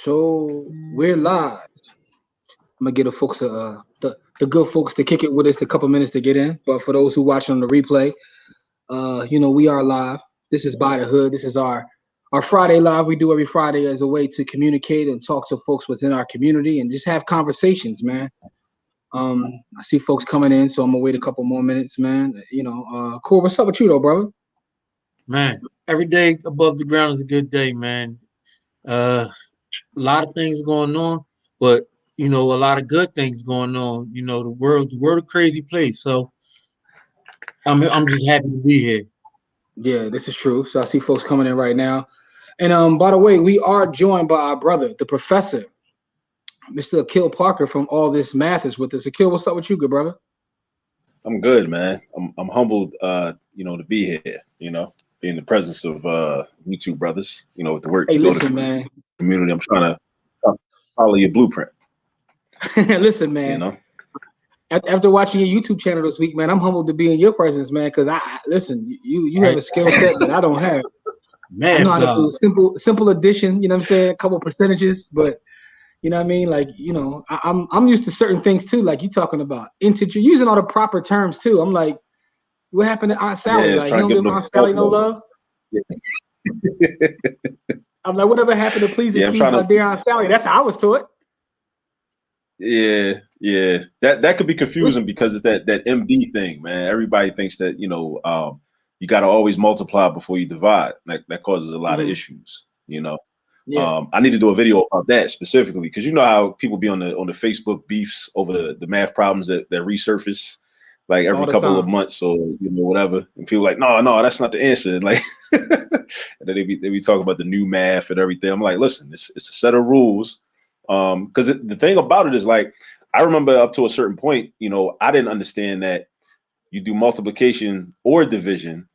So we're live. I'm gonna get the folks, the good folks, to kick it with us a couple minutes to get in. But for those who watch on the replay, we are live. This is By the Hood. This is our Friday live. We do every Friday as a way to communicate and talk to folks within our community and just have conversations, man. I see folks coming in, so I'm gonna wait a couple more minutes, man. Cool. What's up with you, though, brother? Man, every day above the ground is a good day, man. A lot of things going on, but a lot of good things going on. The world a crazy place. So I'm just happy to be here. Yeah, this is true. So I see folks coming in right now. And by the way, we are joined by our brother, the professor, Mr. Akil Parker from All This Math is with us. Akil, what's up with you, good brother? I'm good, man. I'm humbled, to be here. Be in the presence of you two brothers. With the work. Hey, listen, man. Community. I'm trying to follow your blueprint. Listen, man. After watching your YouTube channel this week, man, I'm humbled to be in your presence, man. Because you have a skill set that I don't have. Man, I know how to do simple addition. You know what I'm saying? A couple percentages, but you know what I mean? Like, I'm used to certain things too. Like you talking about integer, using all the proper terms too. I'm like, what happened to Aunt Sally? Yeah, like, you don't give Aunt Sally no love? Yeah. I'm like, whatever happened to please excuse my dear Aunt Sally? That's how I was taught. Yeah. That could be confusing because it's that MD thing, man. Everybody thinks that, you got to always multiply before you divide. That causes a lot of issues, Yeah. I need to do a video about that specifically because you know how people be on the Facebook beefs over the math problems that resurface like every couple of months or whatever, and people like no, that's not the answer. And like, and then they be talking about the new math and everything. I'm like, listen, it's a set of rules. Because the thing about it is, like, I remember up to a certain point, I didn't understand that you do multiplication or division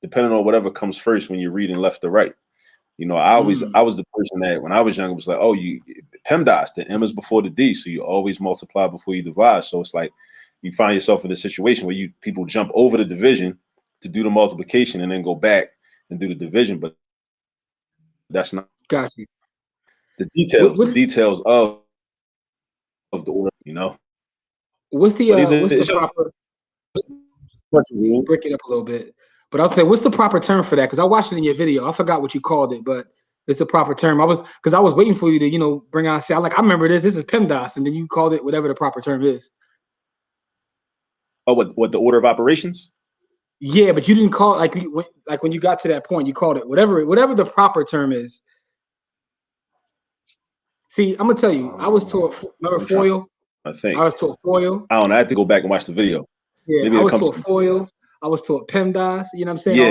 depending on whatever comes first when you're reading left to right. I was the person that when I was younger was like, oh, you PEMDAS, the M is before the D, so you always multiply before you divide. So it's like you find yourself in a situation where people jump over the division to do the multiplication and then go back and do the division, but that's not. Gotcha. The details of the order, What's the proper? Break it up a little bit, but I'll say, what's the proper term for that? Because I watched it in your video. I forgot what you called it, but it's the proper term. I was waiting for you to bring on. Say, I remember this. This is PEMDAS, and then you called it whatever the proper term is. Oh, what the order of operations? Yeah, but you didn't call it when you got to that point. You called it whatever the proper term is. See, I'm gonna tell you. I was taught. Remember FOIL? I think I was taught FOIL. I don't know. I have to go back and watch the video. Yeah, maybe I was taught FOIL. I was taught PEMDAS. You know what I'm saying? Yeah,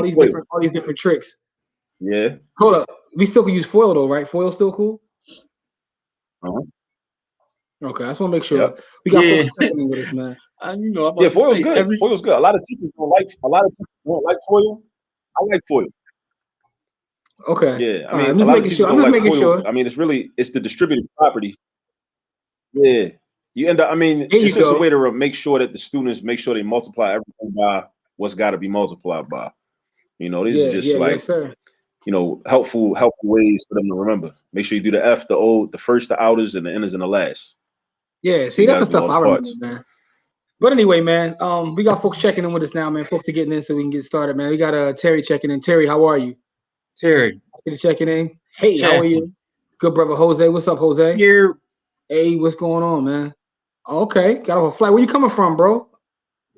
all these different tricks. Yeah. Hold up. We still can use FOIL though, right? FOIL still cool? Okay, I just want to make sure. Yep. We got folks checking in with us, man. FOIL's good. FOIL's good. A lot of teachers don't like FOIL. I like FOIL. Okay. Yeah, I mean, I'm just making sure. I mean, it's the distributed property. Yeah, you end up. I mean, it's just a way to make sure that the students make sure they multiply everything by what's got to be multiplied by. These are just helpful ways for them to remember. Make sure you do the F, the O, the first, the outers, and the inners and the last. Yeah, see, that's the stuff I remember, man. But anyway, man, we got folks checking in with us now, man. Folks are getting in so we can get started, man. We got Terry checking in. Terry, how are you? Terry. Checking in. Hey, how are you? Good brother Jose. What's up, Jose? Here. Hey, what's going on, man? Okay, got off a flight. Where you coming from, bro?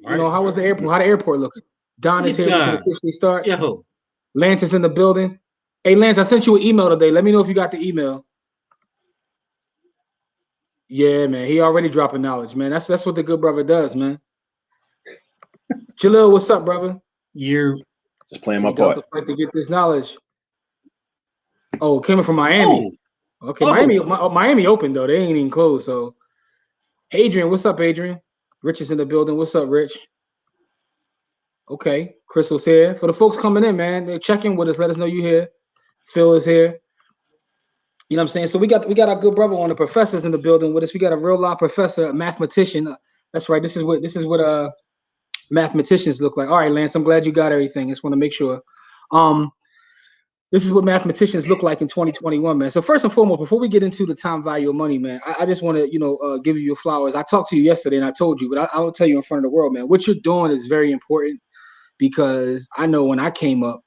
How was the airport? How the airport looking? Don is here. We can officially start. Yo. Lance is in the building. Hey, Lance, I sent you an email today. Let me know if you got the email. Yeah, man. He already dropping knowledge, man. That's what the good brother does, man. Jalil, what's up, brother? You're just playing my part. To get this knowledge. Oh, coming from Miami. Oh. Okay, Miami open though. They ain't even closed. So, Adrian, what's up, Adrian? Rich is in the building. What's up, Rich? Okay, Crystal's here. For the folks coming in, man, they're checking with us. Let us know you're here. Phil is here. You know what I'm saying? So we got our good brother on. The professor's in the building with us. We got a real live professor, a mathematician. That's right. This is what mathematicians look like. All right, Lance, I'm glad you got everything. Just want to make sure. This is what mathematicians look like in 2021, man. So first and foremost, before we get into the time value of money, man, I just want to, give you your flowers. I talked to you yesterday and I told you, but I will tell you in front of the world, man, what you're doing is very important because I know when I came up,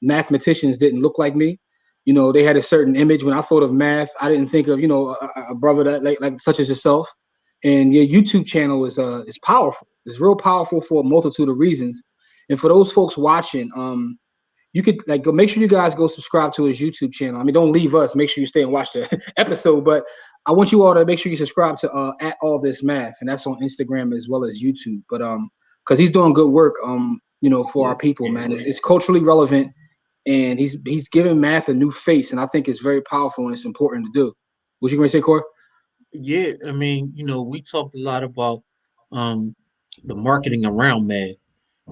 mathematicians didn't look like me. They had a certain image. When I thought of math, I didn't think of, a brother that like such as yourself. And your YouTube channel is powerful. It's real powerful for a multitude of reasons. And for those folks watching, you could go make sure you guys go subscribe to his YouTube channel. I mean, don't leave us. Make sure you stay and watch the episode. But I want you all to make sure you subscribe to at All This Math, and that's on Instagram as well as YouTube. But because he's doing good work, for our people, man. It's culturally relevant, and he's giving math a new face, and I think it's very powerful and it's important to do. What you going to say, Corey? Yeah, I mean, we talked a lot about the marketing around math,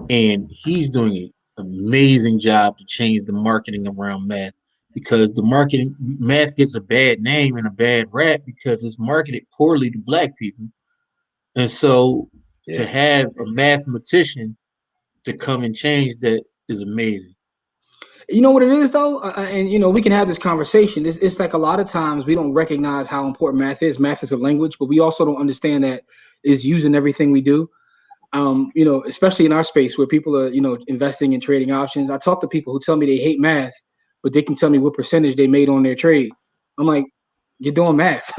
and he's doing an amazing job to change the marketing around math because math gets a bad name and a bad rap because it's marketed poorly to black people. And so to have a mathematician to come and change that is amazing. You know what it is, though? And we can have this conversation. It's like a lot of times we don't recognize how important math is. Math is a language, but we also don't understand that it's used in everything we do. Especially in our space where people are, investing in trading options. I talk to people who tell me they hate math, but they can tell me what percentage they made on their trade. I'm like, you're doing math.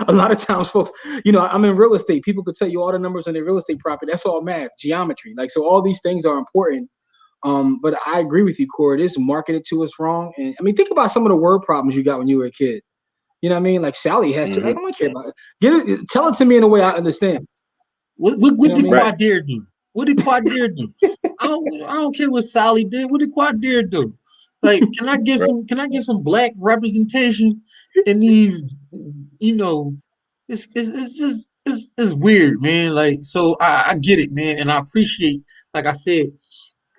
A lot of times, folks, I'm in real estate. People could tell you all the numbers on their real estate property. That's all math, geometry. So all these things are important. But I agree with you, Corey. It is marketed to us wrong. And I mean, think about some of the word problems you got when you were a kid. You know what I mean? Like Sally has to, I don't care about it. Tell it to me in a way I understand. What did Quadir do? What did Quadir do? I don't care what Sally did. What did Quadir do? Like, can I get some black representation in these? It's weird, man. Like, so I get it, man, and I appreciate, like I said,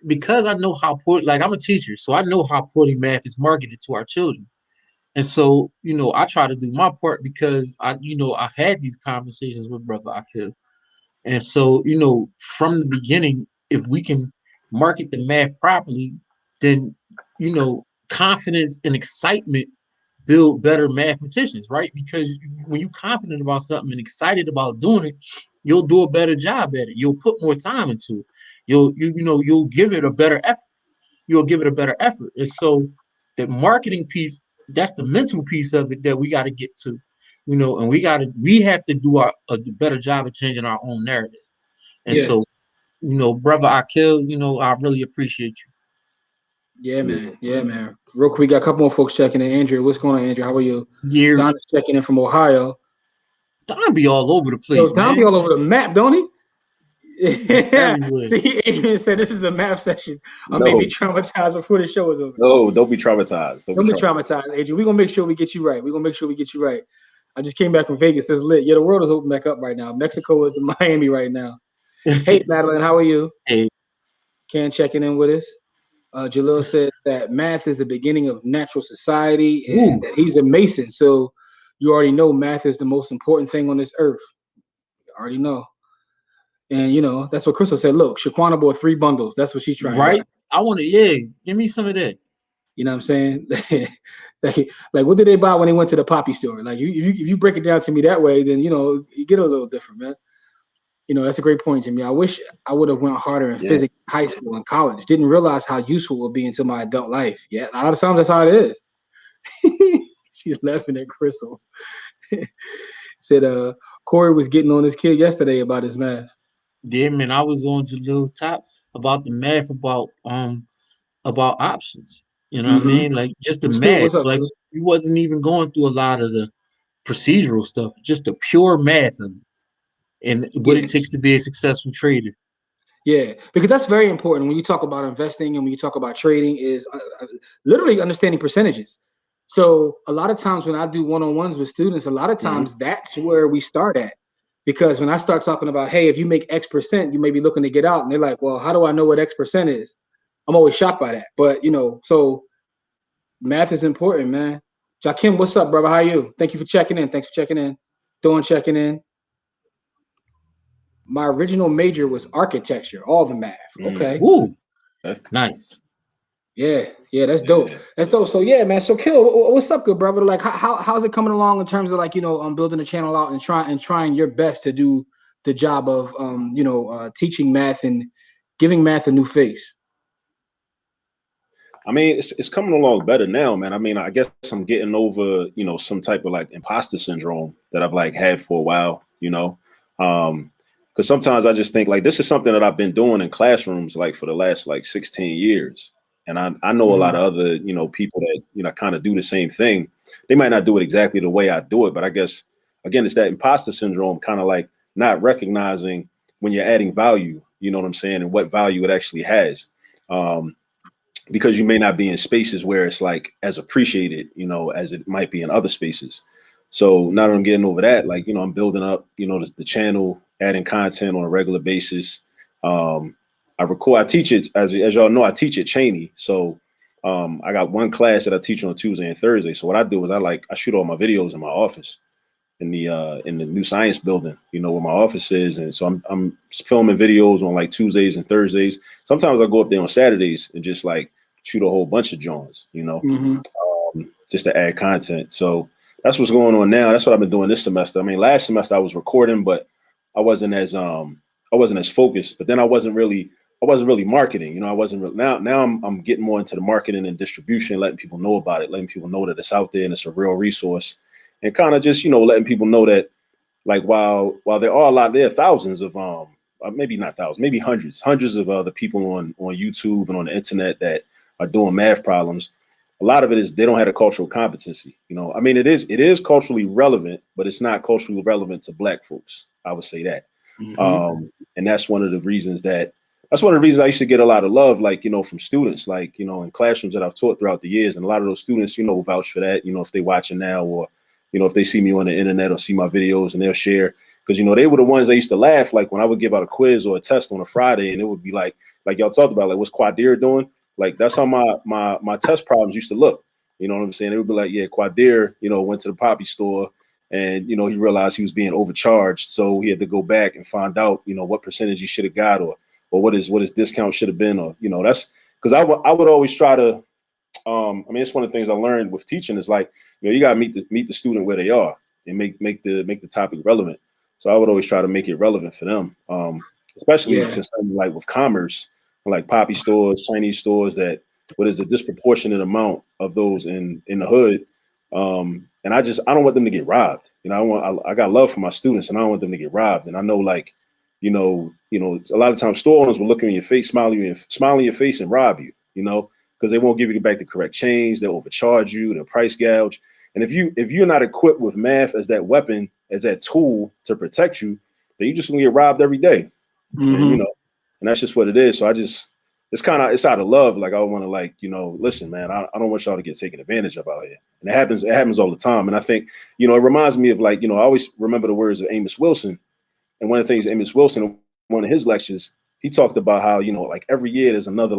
because I know how poor. Like, I'm a teacher, so I know how poorly math is marketed to our children. And so, I try to do my part because I've had these conversations with Brother Akil. And so, from the beginning, if we can market the math properly, then, confidence and excitement build better mathematicians, right? Because when you're confident about something and excited about doing it, you'll do a better job at it. You'll put more time into it. You'll give it a better effort. You'll give it a better effort. And so the marketing piece, that's the mental piece of it that we got to get to, and we have to do a better job of changing our own narrative. And so, Brother Akil, I really appreciate you. Yeah, man. Yeah, man. Real quick, we got a couple more folks checking in. Andrew, what's going on, Andrew? How are you? Yeah. Don is checking in from Ohio. Don be all over the place, Don be all over the map, don't he? Yeah. See, Adrian said this is a math session. I may be traumatized before the show is over. No, don't be traumatized. Don't be traumatized, Adrian. We're going to make sure we get you right. I just came back from Vegas. It's lit. Yeah, the world is open back up right now. Mexico is in Miami right now. Hey, Madeline, how are you? Hey. Ken checking in with us. Jalil said that math is the beginning of natural society and that he's a Mason. So you already know math is the most important thing on this earth. You already know. And, that's what Crystal said. Look, Shaquana bought 3 bundles. That's what she's trying to buy. I want to, give me some of that. You know what I'm saying? like, what did they buy when they went to the poppy store? Like, if you break it down to me that way, then, you get a little different, man. That's a great point, Jimmy. I wish I would have went harder in physics, high school, and college. Didn't realize how useful it would be until my adult life. Yeah, a lot of times that's how it is. She's laughing at Crystal. Said Corey was getting on his kid yesterday about his math. Yeah, man, I was on Jalil Top about the math about options. You know what I mean? Like just the math. Like he wasn't even going through a lot of the procedural stuff, just the pure math of it. And what it takes to be a successful trader. Yeah, because that's very important when you talk about investing and when you talk about trading is literally understanding percentages. So a lot of times when I do one-on-ones with students, a lot of times that's where we start at. Because when I start talking about, hey, if you make X percent, you may be looking to get out. And they're like, well, how do I know what X percent is? I'm always shocked by that. But, so math is important, man. Jakim, what's up, brother? How are you? Thank you for checking in. Thanks for checking in. Dawn checking in. My original major was architecture, all the math. Okay. Ooh, nice. Yeah, that's dope. That's dope. So yeah, man. So Kill, what's up, good brother? Like, how's it coming along in terms of like, building the channel out and trying your best to do the job of teaching math and giving math a new face. I mean, it's coming along better now, man. I mean, I guess I'm getting over, some type of like imposter syndrome that I've like had for a while, because sometimes I just think like this is something that I've been doing in classrooms like for the last like 16 years. And I know a lot of other, people that, kind of do the same thing. They might not do it exactly the way I do it, but I guess, again, it's that imposter syndrome, kind of like not recognizing when you're adding value, you know what I'm saying, and what value it actually has. Because you may not be in spaces where it's like as appreciated, as it might be in other spaces. So now that I'm getting over that, like, I'm building up, the channel, adding content on a regular basis. I teach it, as y'all know, I teach at Cheney. So I got one class that I teach on Tuesday and Thursday. So what I do is I shoot all my videos in my office in the new science building, where my office is. And so I'm filming videos on like Tuesdays and Thursdays. Sometimes I go up there on Saturdays and just like shoot a whole bunch of Johns, just to add content. So that's what's going on now. That's what I've been doing this semester. I mean, last semester I was recording, but I wasn't as focused. But then I wasn't really marketing. I wasn't really, now I'm getting more into the marketing and distribution, letting people know about it, letting people know that it's out there and it's a real resource, and kind of just letting people know that like while there are thousands of maybe not thousands, maybe hundreds of other people on YouTube and on the internet that are doing math problems. A lot of it is they don't have a cultural competency. I mean, it is culturally relevant, but it's not culturally relevant to Black folks. I would say that. And that's one of the reasons I used to get a lot of love, like, from students, like, in classrooms that I've taught throughout the years. And a lot of those students, vouch for that, if they watching now, or, if they see me on the internet or see my videos, and they'll share. Because, they were the ones that used to laugh, like when I would give out a quiz or a test on a Friday, and it would be like y'all talked about, like, what's Quadir doing? Like, that's how my test problems used to look. You know what I'm saying? It would be like, yeah, Quadir, went to the poppy store, and, he realized he was being overcharged. So he had to go back and find out, what percentage he should have got, or what his discount should have been. Or, that's because I would always try to, I mean, it's one of the things I learned with teaching is like, you got to meet the student where they are and make the topic relevant. So I would always try to make it relevant for them, especially concerning like with commerce, like poppy stores, Chinese stores, that what is a disproportionate amount of those in the hood. And I don't want them to get robbed. I got love for my students, and I don't want them to get robbed. And I know, like, a lot of times store owners will look in your face, smile in your face, and rob you, because they won't give you back the correct change. They'll overcharge you, they'll price gouge. And if you're not equipped with math as that weapon, as that tool to protect you, then you just gonna get robbed every day. And, and that's just what it is. So it's out of love. Like, I want to, like, listen, man, I don't want y'all to get taken advantage of out here. And it happens all the time. And I think, it reminds me of, like, I always remember the words of Amos Wilson. And one of the things Amos Wilson, in one of his lectures, he talked about how, like, every year there's another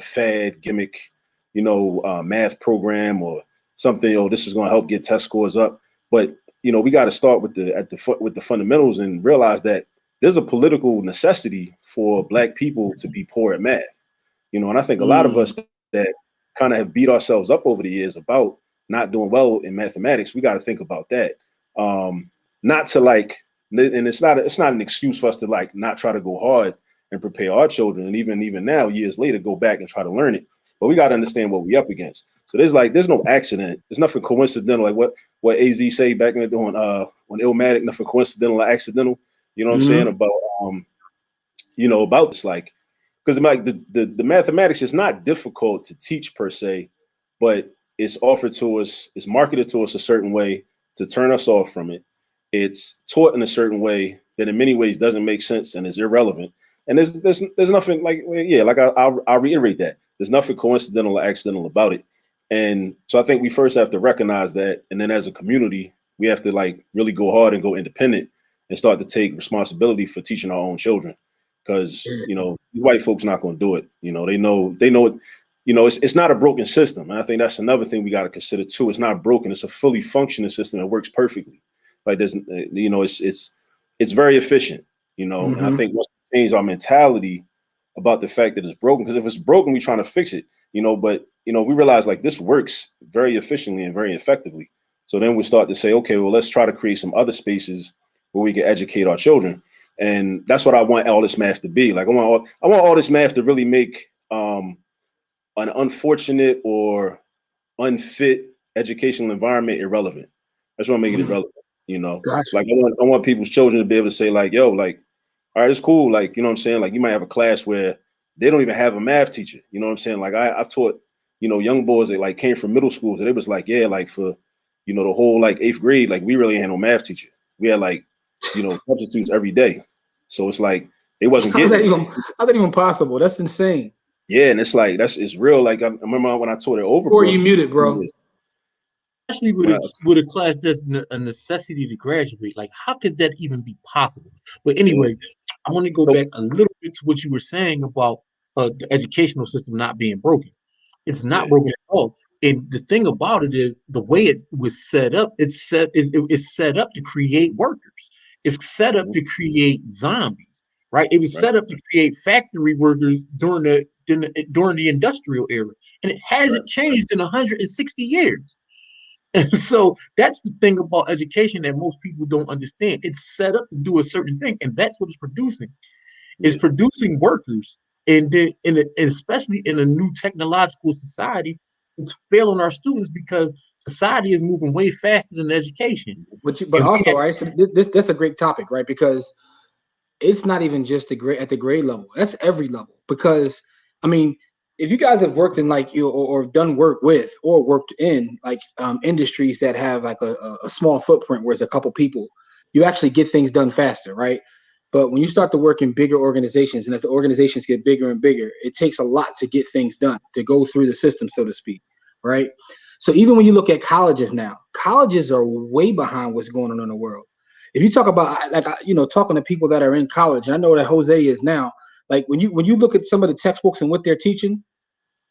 fad gimmick, math program or something, this is going to help get test scores up. But, we got to start with the fundamentals and realize that there's a political necessity for Black people to be poor at math, and I think a lot of us that kind of have beat ourselves up over the years about not doing well in mathematics, we got to think about that. Not to like, and it's not an excuse for us to like not try to go hard and prepare our children, and even now, years later, go back and try to learn it. But we got to understand what we up against. So there's no accident. There's nothing coincidental, like what AZ say back in the on Illmatic, nothing coincidental or accidental. You know what I'm saying about about this, like, because like the mathematics is not difficult to teach per se, but it's offered to us, it's marketed to us a certain way to turn us off from it. It's taught in a certain way that in many ways doesn't make sense and is irrelevant. And there's nothing like, like I'll reiterate that there's nothing coincidental or accidental about it. And so I think we first have to recognize that, and then as a community, we have to like really go hard and go independent and start to take responsibility for teaching our own children, because white folks not going to do it. They know it's not a broken system, and I think that's another thing we got to consider too. It's not broken; it's a fully functioning system that works perfectly. Like there's it's very efficient. And I think once we change our mentality about the fact that it's broken. Because if it's broken, we're trying to fix it, but we realize like this works very efficiently and very effectively. So then we start to say, okay, well, let's try to create some other spaces where we can educate our children. And that's what I want all this math to be. Like I want all this math to really make an unfortunate or unfit educational environment irrelevant. That's what I'm making it relevant. Gotcha. Like I want people's children to be able to say like, yo, like, all right, it's cool. Like, you know what I'm saying? Like you might have a class where they don't even have a math teacher. You know what I'm saying? Like I've taught, young boys that like came from middle schools and it was like, yeah, like for, the whole like 8th grade, like we really had no math teacher. We had like, substitutes every day. So it's like, it wasn't how's that even possible? That's insane. Yeah. And it's like, it's real. Like I remember when I taught it over. Or you muted, bro. Especially with a class that's a necessity to graduate. Like, how could that even be possible? But anyway, I want to go back a little bit to what you were saying about the educational system not being broken. It's not broken at all. And the thing about it is the way it was set up, it's set up to create workers. It's set up to create zombies, right? It was set up to create factory workers during the industrial era. And it hasn't changed in 160 years. And so that's the thing about education that most people don't understand. It's set up to do a certain thing, and that's what it's producing. It's producing workers, and then especially in a new technological society, it's failing our students because society is moving way faster than education. But also, right? So that's a great topic, right? Because it's not even just at the grade level. That's every level. Because I mean, if you guys have worked in like or done work with or worked in like industries that have like a small footprint where there's a couple people, you actually get things done faster, right? But when you start to work in bigger organizations, and as the organizations get bigger and bigger, it takes a lot to get things done, to go through the system, so to speak, right? So even when you look at colleges now, colleges are way behind what's going on in the world. If you talk about like talking to people that are in college, and I know that Jose is now, like when you look at some of the textbooks and what they're teaching,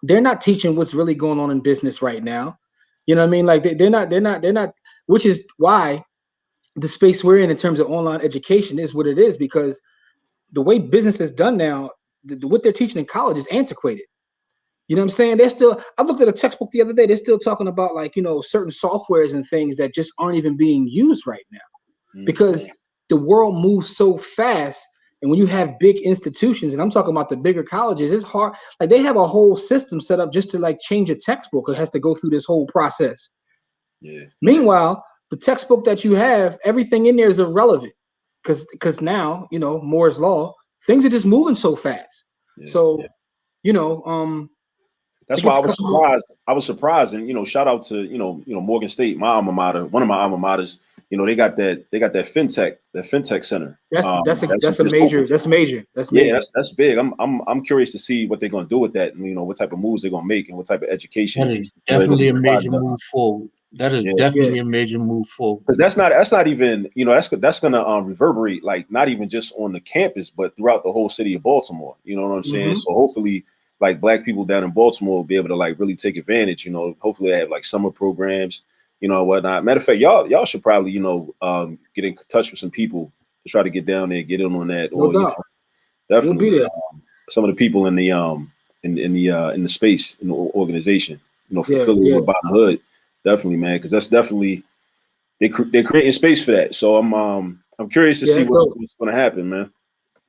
they're not teaching what's really going on in business right now. You know what I mean? Like they're not, which is why the space we're in terms of online education is what it is, because the way business is done now, what they're teaching in college is antiquated. You know what I'm saying? I looked at a textbook the other day. They're still talking about like, certain softwares and things that just aren't even being used right now because the world moves so fast. And when you have big institutions, and I'm talking about the bigger colleges, it's hard. Like they have a whole system set up just to like change a textbook. It has to go through this whole process. Yeah. Meanwhile, the textbook that you have, everything in there is irrelevant because now, Moore's law, things are just moving so fast. So, that's why I was surprised. I was surprised, and shout out to Morgan State, my alma mater, one of my alma maters. They got that fintech center. That's major. Yeah, that's big. I'm curious to see what they're gonna do with that, and what type of moves they're gonna make, and what type of education. That is definitely a major move forward. That is definitely a major move forward. Because that's not even that's gonna reverberate like not even just on the campus, but throughout the whole city of Baltimore. You know what I'm saying? So hopefully, like Black people down in Baltimore will be able to like really take advantage. Hopefully they have like summer programs, whatnot. Matter of fact, y'all should probably get in touch with some people to try to get down there, get in on that. No doubt. Definitely we'll be there. Some of the people in the in the space in the organization, affiliated with Bottom Hood. Definitely, man, because that's definitely they're creating space for that. So I'm curious to see what's going to happen, man.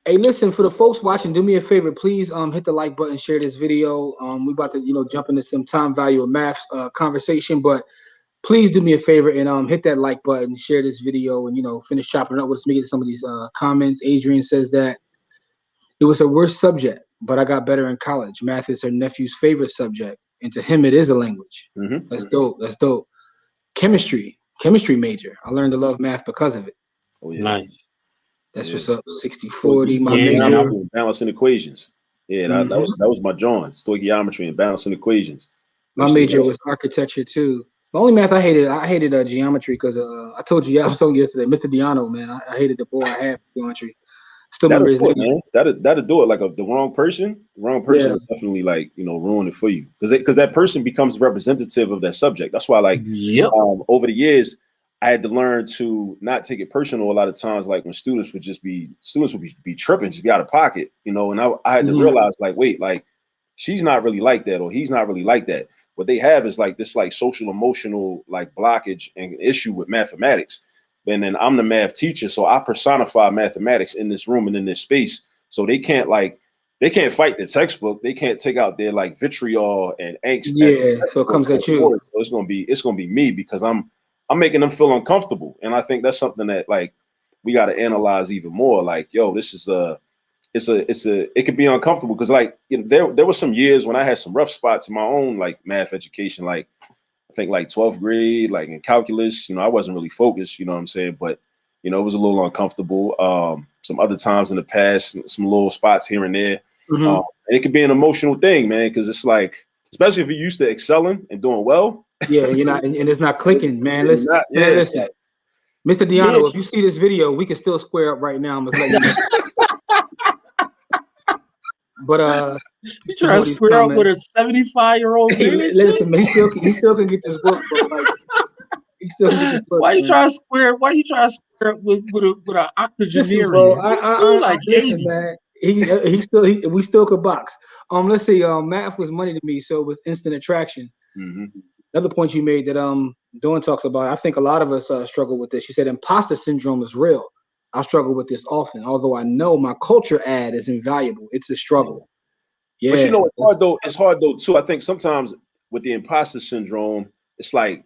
Hey, listen, for the folks watching, do me a favor, please hit the like button, share this video. We about to jump into some time value of math conversation, but please do me a favor and hit that like button, share this video, and finish chopping it up with us. Make some of these comments. Adrian says that it was her worst subject, but I got better in college. Math is her nephew's favorite subject. And to him, it is a language. That's dope. That's dope. Chemistry major. I learned to love math because of it. Oh, yeah. Nice. That's what's up. 60-40. My major. Balancing equations. Yeah, that was my drawing. Stoichiometry and balancing equations. My major was architecture too. The only math I hated geometry because I told you I was talking yesterday, Mr. Diano, man. I hated the boy I had for geometry. Still remember his name. Man. That'll do it. Like the wrong person will definitely ruin it for you because that person becomes representative of that subject. That's why over the years I had to learn to not take it personal a lot of times, like when students would be tripping, just be out of pocket, you know, and I had to realize like, wait, like she's not really like that, or he's not really like that. What they have is like this like social emotional like blockage and issue with mathematics. And then I'm the math teacher, so I personify mathematics in this room and in this space. So they can't fight the textbook. They can't take out their like vitriol and angst. Yeah, so it comes at you. So it's gonna be me because I'm making them feel uncomfortable. And I think that's something that like we got to analyze even more. Like, yo, this is it could be uncomfortable because like, you know, there were some years when I had some rough spots in my own like math education, like I think like 12th grade, like in calculus, you know, I wasn't really focused, you know what I'm saying? But, you know, it was a little uncomfortable. Some other times in the past, some little spots here and there. And it could be an emotional thing, man, because it's like, especially if you're used to excelling and doing well. Yeah, you're not, and it's not clicking, man. Listen, listen. Mr. Deano, if you see this video, we can still square up right now. I'm just letting you know. But you trying to square up with a 75-year-old man? Listen, man, he still can get this book, bro. Like, he still can get this book. Why you trying to square up with an octogenarian? Bro, I like listen, man. We still could box. Let's see. Math was money to me, so it was instant attraction. Another point you made that Dawn talks about, I think a lot of us struggle with this. She said imposter syndrome is real. I struggle with this often, although I know my culture ad is invaluable. It's a struggle. Yeah. But you know, it's hard though. It's hard though too. I think sometimes with the imposter syndrome, it's like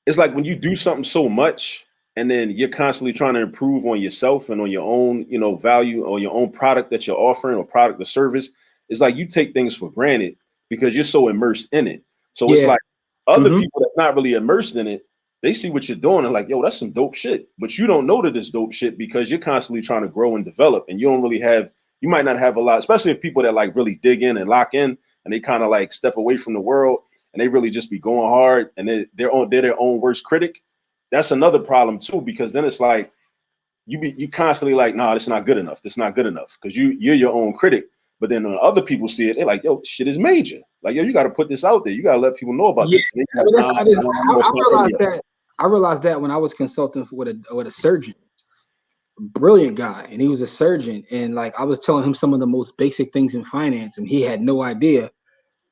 when you do something so much and then you're constantly trying to improve on yourself and on your own, you know, value or your own product that you're offering or product or service. It's like you take things for granted because you're so immersed in it. So it's like other people that's not really immersed in it, they see what you're doing and like, yo, that's some dope shit. But you don't know that it's dope shit because you're constantly trying to grow and develop. And you might not have a lot, especially if people that like really dig in and lock in and they kind of like step away from the world and they really just be going hard and they're their own worst critic. That's another problem too, because then it's like you constantly like, nah, that's not good enough. That's not good enough because you're your own critic. But then when other people see it, they're like, yo, shit is major. Like, yo, you got to put this out there. You got to let people know about this. I realized that when I was consulting with a surgeon, brilliant guy, and he was a surgeon, and like I was telling him some of the most basic things in finance, and he had no idea.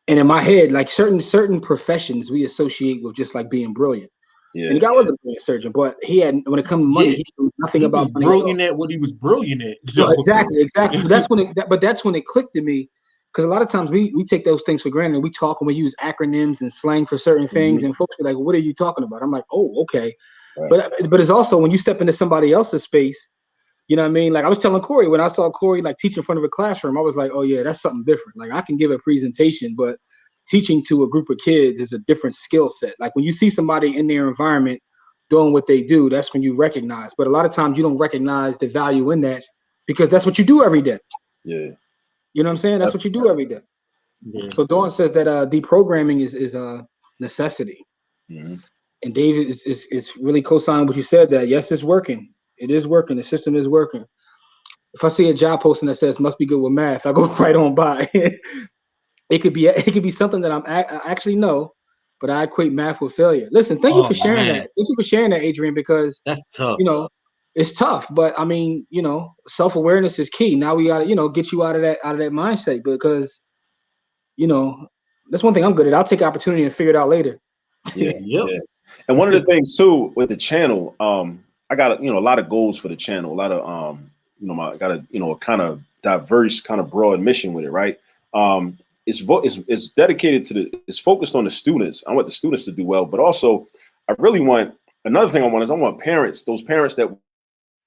And in my head, like certain professions we associate with just like being brilliant. Yeah. And the guy was a brilliant surgeon, but he had, when it comes to money, he knew nothing about money. Brilliant at what he was brilliant at. No, exactly. That's when it clicked to me, because a lot of times we take those things for granted. We talk and we use acronyms and slang for certain things, and folks be like, "What are you talking about?" I'm like, "Oh, okay." Right. But it's also when you step into somebody else's space, you know what I mean? Like I was telling Corey, when I saw Corey like teach in front of a classroom, I was like, "Oh yeah, that's something different." Like I can give a presentation, but teaching to a group of kids is a different skill set. Like when you see somebody in their environment doing what they do, that's when you recognize. But a lot of times you don't recognize the value in that because that's what you do every day. Yeah. You know what I'm saying? That's what you do every day. Yeah. So Dawn says that deprogramming is a necessity. Mm-hmm. And David is really co-signing what you said, that yes, it's working. It is working. The system is working. If I see a job posting that says must be good with math, I go right on by. It could be something that I actually know, but I equate math with failure. Listen, thank you for sharing that. Thank you for sharing that, Adrian, because that's tough. You know, it's tough, but I mean, you know, self-awareness is key. Now we gotta, you know, get you out of that mindset, because, you know, that's one thing I'm good at. I'll take opportunity and figure it out later. Yeah. And one of the things too with the channel, I got a lot of goals for the channel. A lot of I got a kind of diverse, kind of broad mission with it, right? It's dedicated it's focused on the students. I want the students to do well, but also I want parents, those parents that are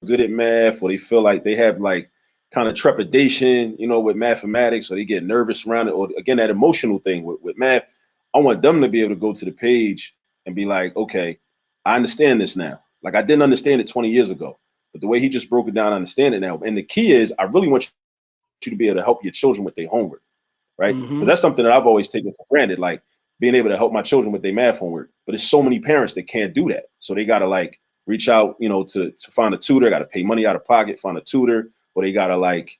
good at math, or they feel like they have like kind of trepidation, with mathematics, or they get nervous around it, or again, that emotional thing with math. I want them to be able to go to the page and be like, okay, I understand this now. Like I didn't understand it 20 years ago, but the way he just broke it down, I understand it now. And the key is I really want you to be able to help your children with their homework. Right? Because that's something that I've always taken for granted, like being able to help my children with their math homework. But there's so many parents that can't do that. So they got to like reach out, to find a tutor, got to pay money out of pocket, find a tutor, or they got to like,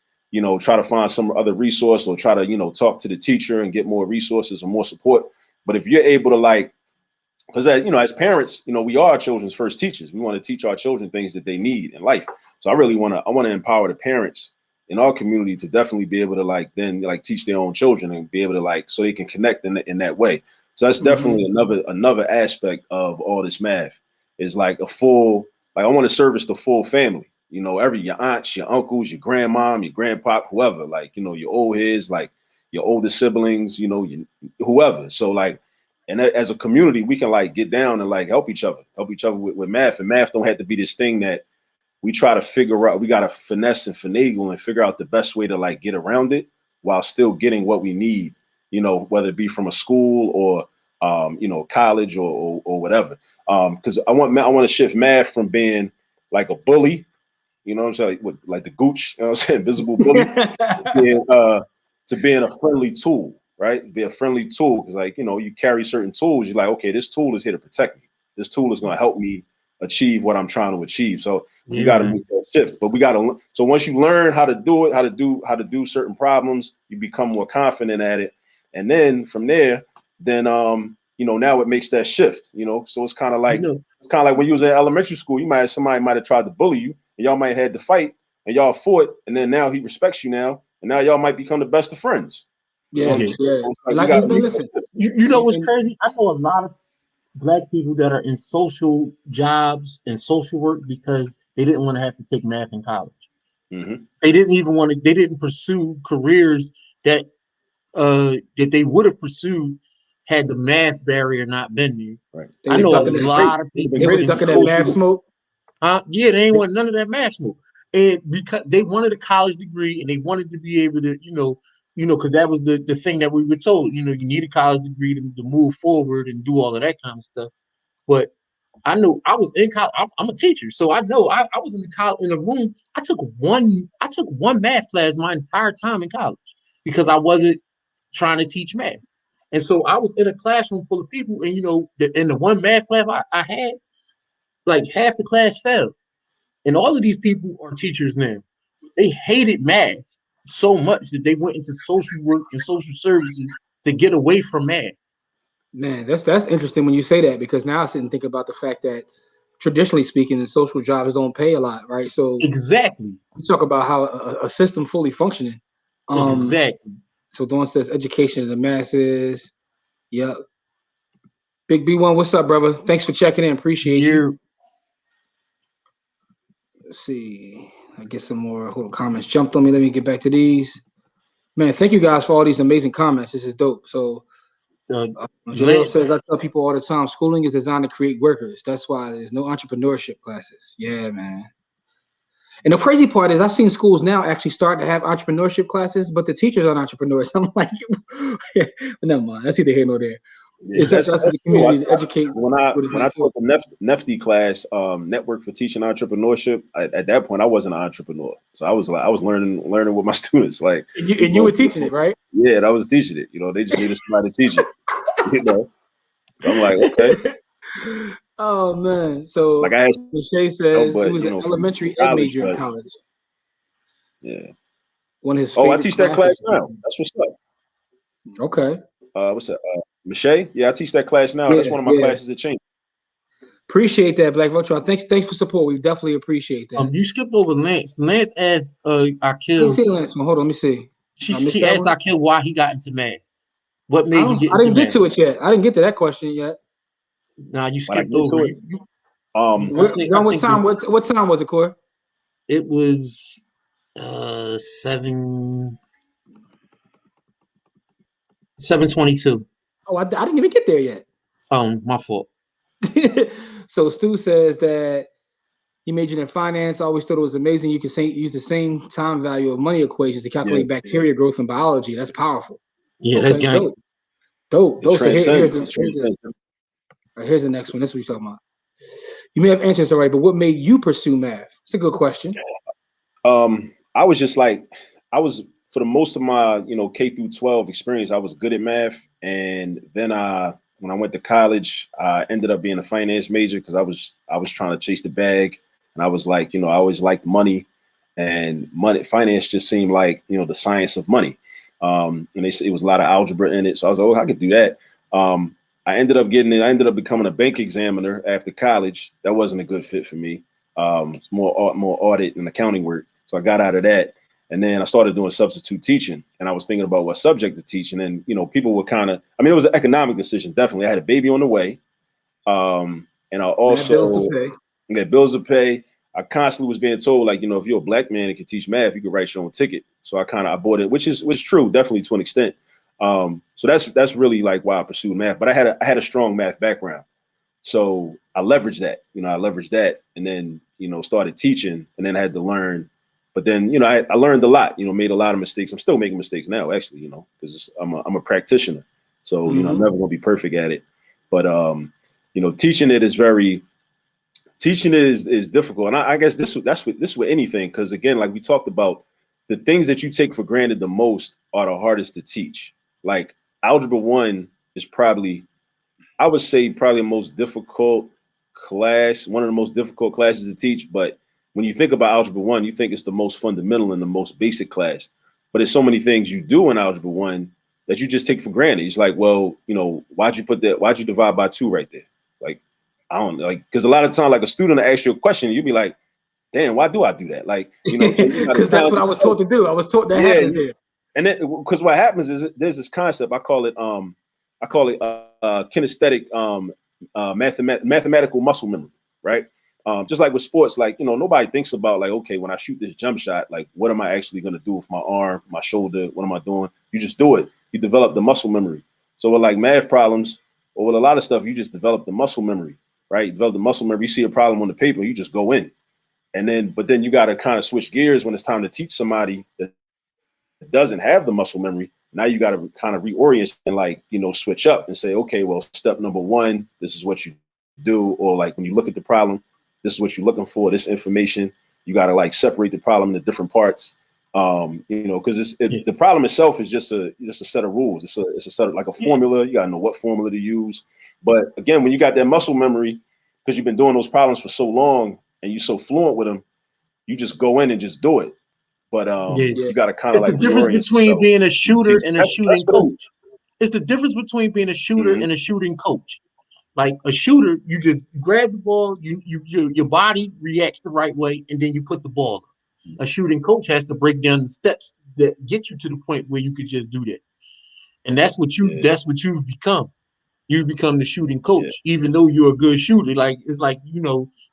try to find some other resource, or try to, talk to the teacher and get more resources or more support. But if you're able to like because as parents, we are our children's first teachers. We want to teach our children things that they need in life. So I really want to empower the parents in our community to definitely be able to teach their own children and be able to so they can connect in that way. So that's definitely another aspect of all this math is like a full, I want to service the full family, your aunts, your uncles, your grandmom, your grandpa, whoever, your old heads, like your older siblings, whoever. So and as a community, we can get down and help each other with math. And math don't have to be this thing that we try to figure out. We got to finesse and finagle and figure out the best way to get around it while still getting what we need, whether it be from a school or, college or whatever. Because I want to shift math from being like a bully, what I'm saying, like the gooch, what I'm saying, invisible bully, to being a friendly tool, right? Be a friendly tool because you carry certain tools. You're like, okay, this tool is here to protect me. This tool is going to help me achieve what I'm trying to achieve. So we got to make that shift. But we got to. So once you learn how to do it, how to do certain problems, you become more confident at it, and then from there, now it makes that shift. So it's kind of like when you was in elementary school, somebody might have tried to bully you, and y'all might have had to fight, and y'all fought, and then now he respects you now, and now y'all might become the best of friends. Listen, you know what's crazy? I know a lot of Black people that are in social jobs and social work because they didn't want to have to take math in college. Mm-hmm. They didn't pursue careers that they would have pursued had the math barrier not been there. Right. I know a lot of people. They was ducking that math smoke. Yeah, they ain't want none of that math smoke. And because they wanted a college degree and they wanted to be able to, because that was the thing that we were told, you need a college degree to move forward and do all of that kind of stuff. But I know I was in college. I'm a teacher, so I know I was in a room. I took one math class my entire time in college because I wasn't trying to teach math. And so I was in a classroom full of people, and in the one math class I had, like half the class failed. And all of these people are teachers now. They hated math so much that they went into social work and social services to get away from math. Man, that's interesting when you say that, because now I sit and think about the fact that traditionally speaking, social jobs don't pay a lot, right? So exactly, we talk about how a system fully functioning. Exactly. So Dawn says education of the masses. Yep. Big B1, what's up, brother? Thanks for checking in. Appreciate you. Let's see. I get some more comments jumped on me. Let me get back to these. Man, thank you guys for all these amazing comments. This is dope. So Jaleel says, I tell people all the time, schooling is designed to create workers. That's why there's no entrepreneurship classes. Yeah, man. And the crazy part is I've seen schools now actually start to have entrepreneurship classes, but the teachers aren't entrepreneurs. I'm like, never mind. That's either here nor there. Yeah, it's up to us as a community to educate. When I taught the NEFTY class, Network for Teaching Entrepreneurship, at that point I wasn't an entrepreneur, so I was learning with my students. Like, and you were teaching it, right? Yeah, and I was teaching it. They just needed somebody to teach it. I'm like, okay. Oh man, so like I had, Michelle says he was an elementary ed major in college. Yeah. One of his I teach that class now. That's what's up. Okay. What's that? Michelle? Yeah, I teach that class now. That's one of my classes that changed. Appreciate that, Black Voltron. Thanks for support. We definitely appreciate that. You skipped over Lance. Lance asked Akil. Let me see Lance. Hold on, let me see. She asked Akil why he got into math. What made you get into math? I didn't get to it yet. I didn't get to that question yet. Nah, you skipped over it. What time was it, Corey? It was 7:22. Oh, I didn't even get there yet. My fault. So Stu says that he majored in finance. Always thought it was amazing. You can use the same time value of money equations to calculate bacteria growth in biology. That's powerful. Yeah, that's gangster. Dope. So here's the next one. This is what you're talking about. You may have answered this already, but what made you pursue math? It's a good question. I was just like, for the most of my, K through 12 experience, I was good at math. And then when I went to college, I ended up being a finance major because I was trying to chase the bag. And I was like, I always liked money, and finance just seemed like, the science of money. And they said it was a lot of algebra in it. So I was like, I could do that. I ended up becoming a bank examiner after college. That wasn't a good fit for me. It's more audit and accounting work. So I got out of that. And then I started doing substitute teaching, and I was thinking about what subject to teach. And then, people were it was an economic decision. Definitely. I had a baby on the way. And I also had bills to pay. I constantly was being told, like, if you're a black man and can teach math, you can write your own ticket. So I bought it, which is true, definitely to an extent. So that's really like why I pursued math. But I had a strong math background. So I leveraged that, and then, started teaching, and then I had to learn. But then, I learned a lot, made a lot of mistakes. I'm still making mistakes now, actually, because I'm a practitioner. So, I'm never going to be perfect at it. But, teaching it is difficult. And I guess this with anything, because again, like we talked about, the things that you take for granted the most are the hardest to teach. Like Algebra 1 is probably the most difficult class, one of the most difficult classes to teach. But when you think about Algebra 1, you think it's the most fundamental and the most basic class. But there's so many things you do in Algebra 1 that you just take for granted. It's like, well, why'd you divide by 2 right there? Like, I don't know, like, because a lot of time, like a student will ask you a question, you'll be like, damn, why do I do that? Like, because that's what I was taught to do. I was taught that happens here. And then, because what happens is there's this concept, I call it kinesthetic mathematical muscle memory, right? Just like with sports, like, nobody thinks about like, okay, when I shoot this jump shot, like, what am I actually going to do with my arm, my shoulder? What am I doing? You just do it. You develop the muscle memory. So with like math problems or with a lot of stuff, you just develop the muscle memory, right? You develop the muscle memory. You see a problem on the paper, you just go in. But then you got to kind of switch gears when it's time to teach somebody that doesn't have the muscle memory. Now you got to kind of reorient and like, switch up and say, okay, well, step number 1, this is what you do. Or like when you look at the problem, this is what you're looking for, this information. You got to like separate the problem into different parts. Because the problem itself is just a set of rules. It's a set of like a formula. You got to know what formula to use. But again, when you got that muscle memory, because you've been doing those problems for so long and you're so fluent with them, you just go in and just do it. But you got to kind of like the difference between being a shooter and a shooting coach. It's the difference between being a shooter and a shooting coach. Like a shooter, you just grab the ball, your body reacts the right way, and then you put the ball up. A shooting coach has to break down the steps that get you to the point where you could just do that. And that's what you've become. You become the shooting coach, even though you're a good shooter. Like, it's like,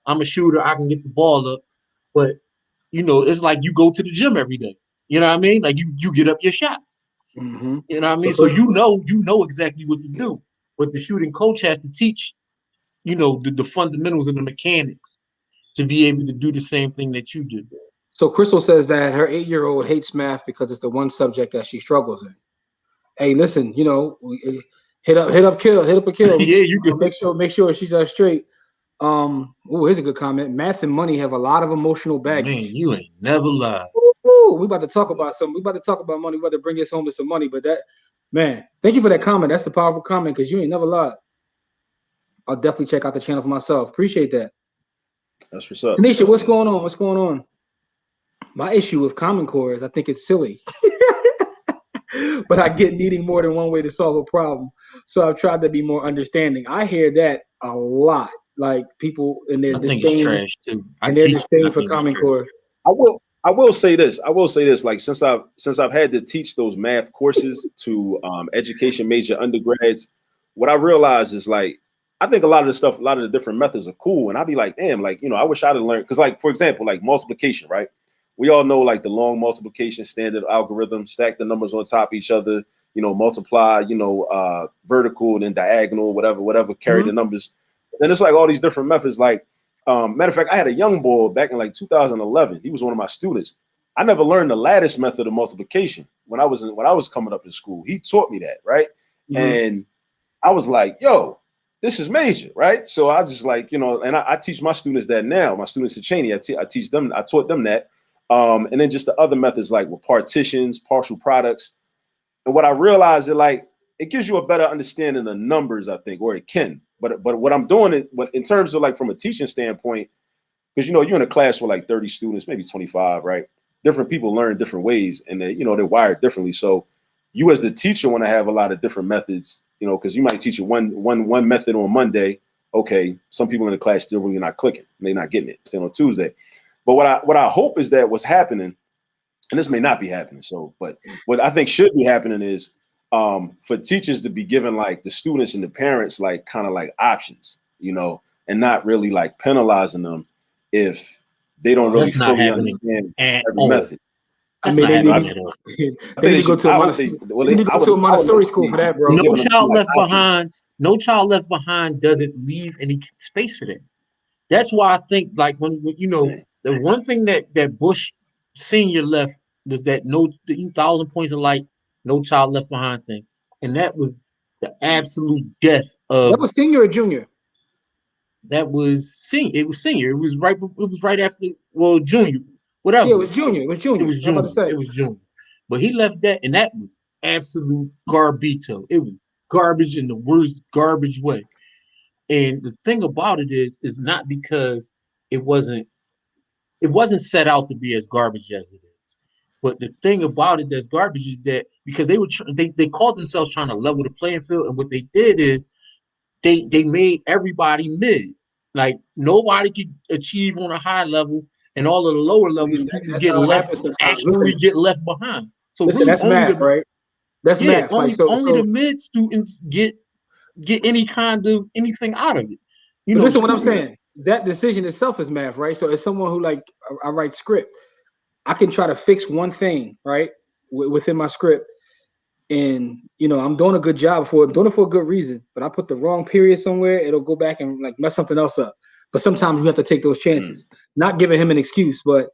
I'm a shooter, I can get the ball up, but it's like you go to the gym every day. You know what I mean? Like you get up your shots. Mm-hmm. You know what I mean? So you know exactly what to do. But the shooting coach has to teach, the fundamentals and the mechanics to be able to do the same thing that you do. So Crystal says that her 8-year-old hates math because it's the one subject that she struggles in. Hey, listen, hit up a kill. Yeah, you can make sure she's straight. Here's a good comment. Math and money have a lot of emotional baggage. Man, you ain't never lied. We about to talk about something. We about to talk about money. We about to bring this home to some money. But that, man, thank you for that comment. That's a powerful comment because you ain't never lied. I'll definitely check out the channel for myself. Appreciate that. That's what's up. Tanisha, what's going on? What's going on? My issue with Common Core is I think it's silly. But I get needing more than one way to solve a problem. So I've tried to be more understanding. I hear that a lot. Like people in their disdain, and their disdain for Common Core. I will say this. Like since I've had to teach those math courses to education major undergrads, what I realized is like I think a lot of the different methods are cool, and I'd be like, damn, like I wish I'd have learned because like for example, like multiplication, right? We all know like the long multiplication standard algorithm, stack the numbers on top of each other, multiply, vertical and then diagonal, whatever, carry the numbers. And it's like all these different methods. Like, matter of fact, I had a young boy back in like 2011. He was one of my students. I never learned the lattice method of multiplication when I was coming up in school. He taught me that, right? And I was like, yo, this is major, right? So I just like, and I teach my students that now. My students at Cheney, I taught them that. And then just the other methods like with partitions, partial products. And what I realized is like it gives you a better understanding of numbers, I think, or it can. But what I'm doing in terms of like from a teaching standpoint, because you're in a class with like 30 students, maybe 25, right? Different people learn different ways, and they're wired differently. So you as the teacher want to have a lot of different methods you know, because you might teach it one method on Monday. Okay, some people in the class still really not clicking, they're not getting it. Still on Tuesday. But what I hope is that what's happening, and this may not be happening. So, but what I think should be happening is for teachers to be given like the students and the parents like kind of like options, you know, and not really like penalizing them if they don't really fully understand every method. I mean, they need to go to a Montessori school for that, bro. No child left behind. No child left behind doesn't leave any space for them. That's why I think like when you know the one thing that Bush Senior left was that no 1,000 points of light, no child left behind thing, and that was the absolute death of. That was senior or junior? That was senior. It was senior. It was right after junior. Whatever. Yeah, it was junior. It was junior. It was junior. It was junior. But he left that, and that was absolute garbito. It was garbage in the worst garbage way. And the thing about it is not because it wasn't set out to be as garbage as it is. But the thing about it that's garbage is that because they called themselves trying to level the playing field, and what they did is they made everybody mid. Like nobody could achieve on a high level, and all of the lower level students get left behind. So listen, really that's math, right? That's math. Only the mid students get any kind of anything out of it. You know, listen, what I'm saying, that decision itself is math, right? So as someone who like I write script, I can try to fix one thing, right, within my script. And you know, I'm doing a good job I'm doing it for a good reason, but I put the wrong period somewhere, it'll go back and like mess something else up. But sometimes you have to take those chances. Not giving him an excuse, but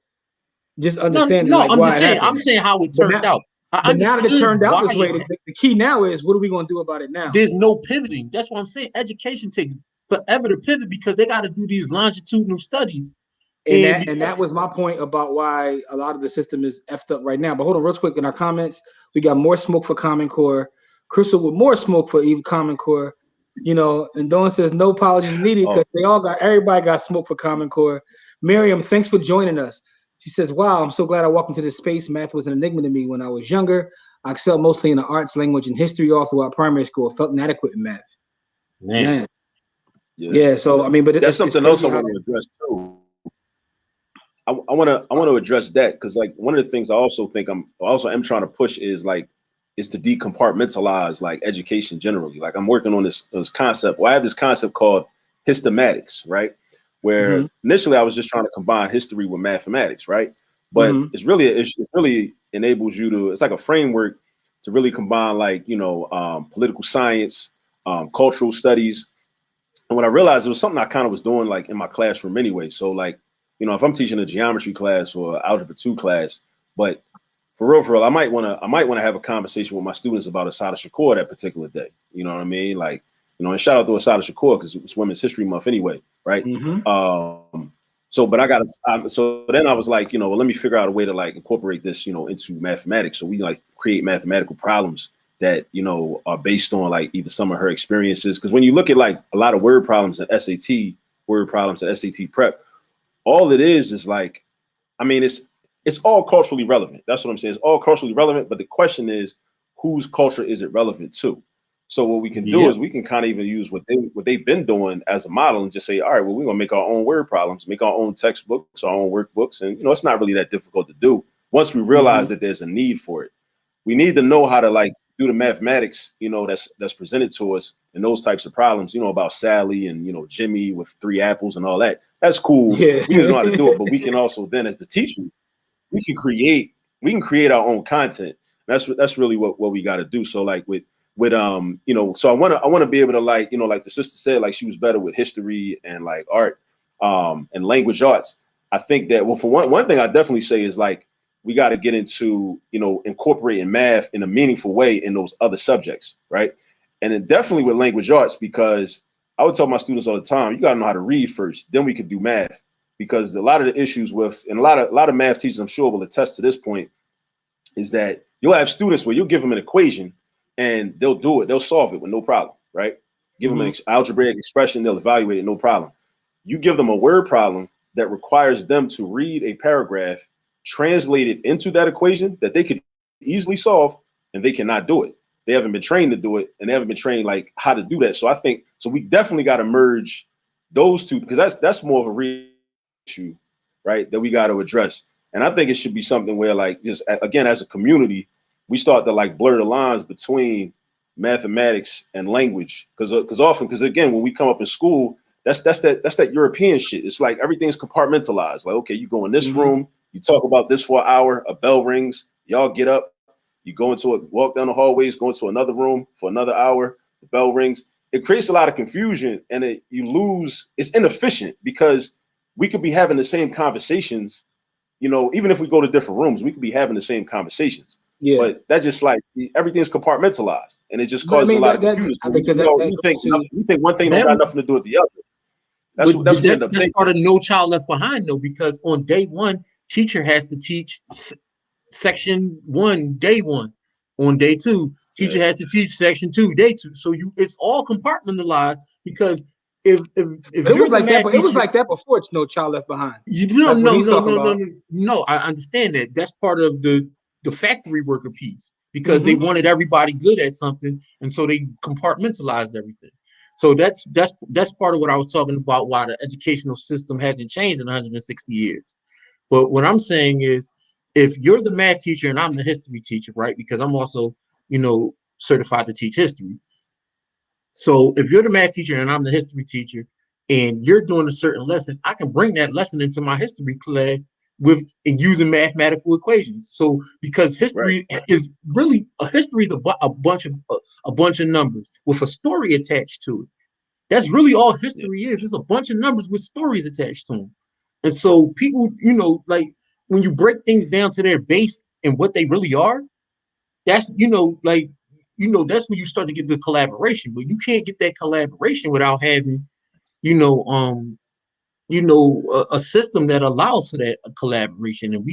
just understanding I'm saying how it turned out. But now that it turned out this way, the key now is what are we going to do about it now? There's no pivoting. That's what I'm saying. Education takes forever to pivot because they got to do these longitudinal studies. And that was my point about why a lot of the system is effed up right now. But hold on real quick in our comments. We got more smoke for Common Core. Crystal with more smoke for even Common Core. You know, and Dawn says no apologies needed because everybody got smoke for Common Core. Miriam, thanks for joining us. She says, wow, I'm so glad I walked into this space. Math was an enigma to me when I was younger. I excelled mostly in the arts, language, and history all throughout primary school. Felt inadequate in math. Man. Yeah, so I mean, but that's something else I want to address too. I want to address that because like one of the things I also think I'm trying to push is to decompartmentalize like education generally. Like I'm working on this concept. Well, I have this concept called hystematics, right? Where initially I was just trying to combine history with mathematics, right? But it really enables you to. It's like a framework to really combine like political science, cultural studies. And when I realized it was something I kind of was doing like in my classroom anyway. So like, if I'm teaching a geometry class or algebra 2 class, but for real, I might want to have a conversation with my students about Assata Shakur that particular day. You know what I mean? Like, and shout out to Assata Shakur because it's Women's History Month anyway, right? So then I was like, well, let me figure out a way to like incorporate this, into mathematics. So we like create mathematical problems that, are based on like either some of her experiences. Because when you look at like a lot of word problems and SAT prep, all it is like, I mean, it's all culturally relevant. That's what I'm saying. It's all culturally relevant. But the question is, whose culture is it relevant to? So what we can do is we can kind of even use what they've been doing as a model and just say, all right, well, we're going to make our own word problems, make our own textbooks, our own workbooks. And, it's not really that difficult to do once we realize that there's a need for it. We need to know how to like do the mathematics, that's presented to us in those types of problems, about Sally and, Jimmy with 3 apples and all that. That's cool. Yeah. We know how to do it, but we can also then as the teacher, we can create our own content. That's really what we got to do. So like so I want to be able to like the sister said, like she was better with history and like art and language arts. I think that, well, for one thing I definitely say is like we got to get into incorporating math in a meaningful way in those other subjects, right? And then definitely with language arts, because I would tell my students all the time, you got to know how to read first, then we could do math. Because a lot of the issues with, and a lot of math teachers, I'm sure, will attest to this point, is that you'll have students where you'll give them an equation and they'll do it, they'll solve it with no problem, right? Give them an algebraic expression, they'll evaluate it, no problem. You give them a word problem that requires them to read a paragraph, translate it into that equation that they could easily solve, and they cannot do it. they haven't been trained to do it, and they haven't been trained like how to do that. So I think we definitely got to merge those two, because that's more of a real issue, right, that we got to address. And I think it should be something where, like, just again, as a community, we start to like blur the lines between mathematics and language, because again, when we come up in school, that's that European shit. It's like everything's compartmentalized. Like, okay, you go in this room, you talk about this for an hour, a bell rings, y'all get up, you go into it, walk down the hallways, go into another room for another hour, the bell rings. It creates a lot of confusion, and it's inefficient, because we could be having the same conversations, even if we go to different rooms, we could be having the same conversations. Yeah. But that just like everything's compartmentalized, and it just causes a lot of confusion. We think one thing don't got nothing to do with the other. That's part of No Child Left Behind, though, because on day one, teacher has to teach section 1 day 1. On day 2, teacher has to teach section 2 day 2. So it's all compartmentalized, because if it was like that, but it was like that before it's No Child Left Behind. No, I understand that. That's part of the factory worker piece, because they wanted everybody good at something, and so they compartmentalized everything. So that's part of what I was talking about, why the educational system hasn't changed in 160 years. But what I'm saying is, if you're the math teacher and I'm the history teacher, right? Because I'm also, certified to teach history. So if you're the math teacher and I'm the history teacher, and you're doing a certain lesson, I can bring that lesson into my history class using mathematical equations. So because history is really a bunch of numbers with a story attached to it. That's really all history is. It's a bunch of numbers with stories attached to them. And so people, like when you break things down to their base and what they really are, that's that's when you start to get the collaboration. But you can't get that collaboration without having, a system that allows for that collaboration. And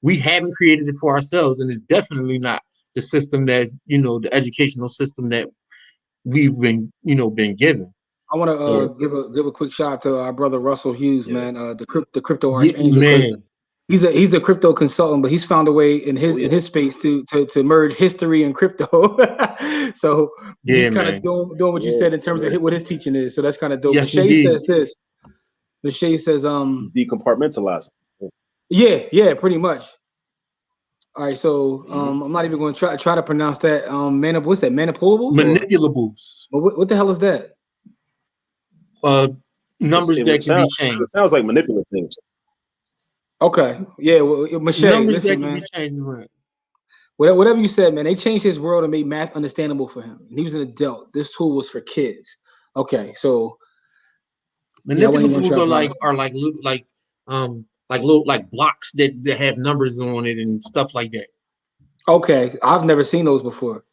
we haven't created it for ourselves, and it's definitely not the system that's, the educational system that we've been given. I want to give a quick shout out to our brother Russell Hughes, man, the crypto archangel. Man. He's a crypto consultant, but he's found a way in his space to merge history and crypto. So he's kind of doing what you said in terms of what his teaching is. So that's kind of dope. Yes, Lachey says this. Lachey says decompartmentalizing. Yeah, pretty much. All right, so I'm not even going to try to pronounce that. What's that? Manipulables? Manipulables. What the hell is that? Numbers that can be changed. It sounds like manipulative things. Okay, yeah, well, Michelle, numbers listen, that can be changed. Whatever you said, man, they changed his world and made math understandable for him. He was an adult. This tool was for kids. Okay, so manipulables are like blocks that have numbers on it and stuff like that. Okay, I've never seen those before.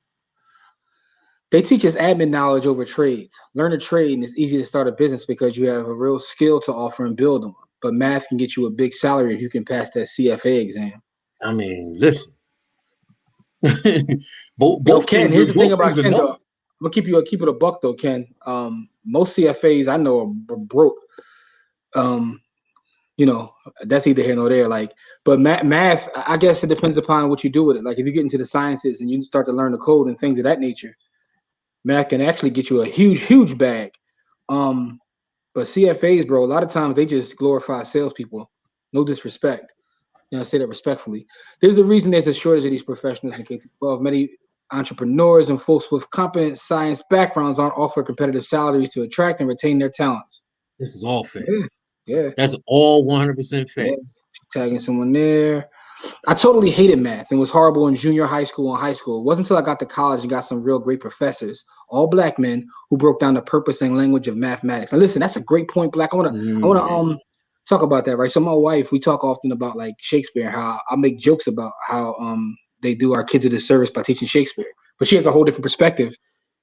They teach us admin knowledge over trades. Learn a trade, and it's easy to start a business because you have a real skill to offer and build on. But math can get you a big salary if you can pass that CFA exam. I mean, listen. Ken, here's the thing about Ken, though. I'm gonna keep it a buck though, Ken. Most CFAs I know are broke. That's either here nor there. Like, but math, I guess it depends upon what you do with it. Like, if you get into the sciences and you start to learn the code and things of that nature, math can actually get you a huge bag. But CFAs, bro, a lot of times they just glorify salespeople. No disrespect. I say that respectfully. There's a reason there's a shortage of these professionals in K-12. Many entrepreneurs and folks with competent science backgrounds aren't offered competitive salaries to attract and retain their talents. This is all fact. Yeah. That's all 100% fact. Yeah. Tagging someone there. I totally hated math and was horrible in junior high school and high school. It wasn't until I got to college and got some real great professors, all Black men, who broke down the purpose and language of mathematics. Now, listen, that's a great point, Black. I want to talk about that, right? So my wife, we talk often about like Shakespeare, how I make jokes about how they do our kids a disservice by teaching Shakespeare. But she has a whole different perspective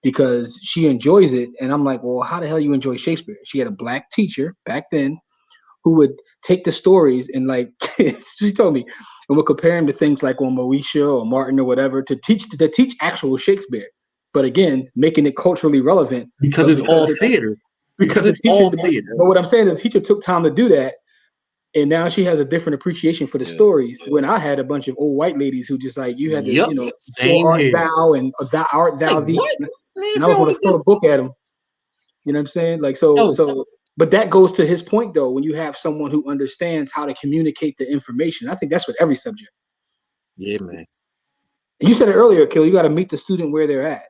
because she enjoys it. And I'm like, well, how the hell you enjoy Shakespeare? She had a Black teacher back then who would take the stories and like she told me, and would compare them to things like on Moesha or Martin or whatever to teach actual Shakespeare. But again, making it culturally relevant because it's all theater. Because it's all theater. But what I'm saying, the teacher took time to do that. And now she has a different appreciation for the stories. When I had a bunch of old white ladies who just like, you had to, you know, same art here. thou and art thou Like, thee. what? Man, And I was going to throw a book at him. You know what I'm saying? Like, so, but that goes to his point though, when you have someone who understands how to communicate the information. I think that's with every subject. Yeah, man. And you said it earlier, Akil, you got to meet the student where they're at.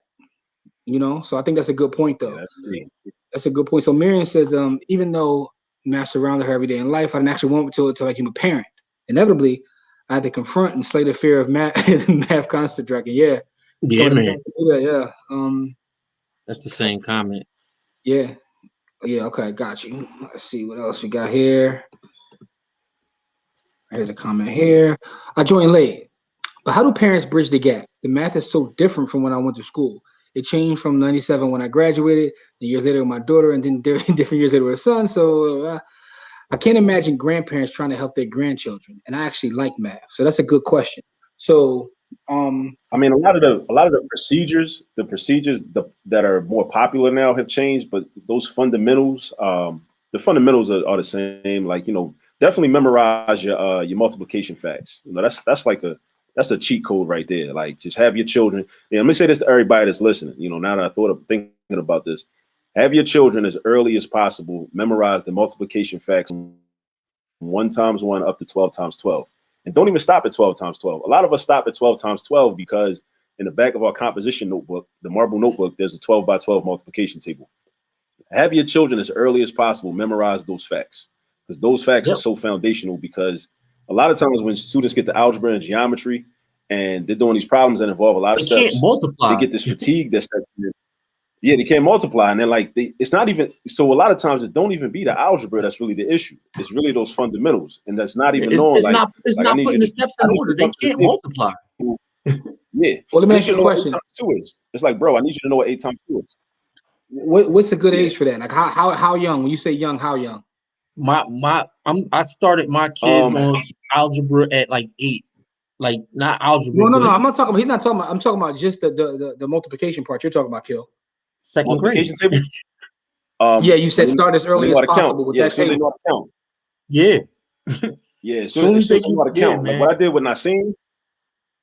You know, so I think that's a good point though. Yeah, that's a good point. So Miriam says, even though math surrounded her every day in life, I didn't actually want to until I became a parent. Inevitably, I had to confront and slay the fear of math constant dragon. Yeah. Yeah, man. Yeah. That's the same comment. Yeah. Yeah. Okay. Got you. Let's see what else we got here. Here's a comment here. I joined late, but how do parents bridge the gap? The math is so different from when I went to school. It changed from 97 when I graduated, the years later with my daughter, and then different years later with a son. So I can't imagine grandparents trying to help their grandchildren. And I actually like math. So that's a good question. So I mean, a lot of the procedures that are more popular now have changed, but those fundamentals, the fundamentals are the same. Like, you know, definitely memorize your multiplication facts. You know, that's a cheat code right there. Like, just have your children. And let me say this to everybody that's listening. You know, now that I thought of thinking about this, have your children as early as possible memorize the multiplication facts 1 times 1 up to 12 times 12. And don't even stop at 12 times 12. A lot of us stop at 12 times 12 because in the back of our composition notebook, the marble notebook, there's a 12 by 12 multiplication table. Have your children as early as possible memorize those facts, because those facts are so foundational. Because a lot of times when students get to algebra and geometry and they're doing these problems that involve a lot of steps, can't multiply. They get this fatigue that's yeah, they can't multiply. And then like it's not even, so a lot of times it don't even be the algebra that's really the issue. It's really those fundamentals. And that's not even knowing it's not putting the steps in order. They can't multiply. Yeah. Well, let me ask you a question. It's like, bro, I need you to know what 8 times 2 is. What's a good age for that? Like how young? When you say young, how young? I started my kids on algebra at like 8. Like not algebra. No. I'm not talking about. He's not talking about. I'm talking about just the multiplication part. You're talking about, Kill. Second grade. Table? Yeah, you said start as early as possible with that table. Yeah. Yeah. Soon as they know how to count. Like what I did with Nassim.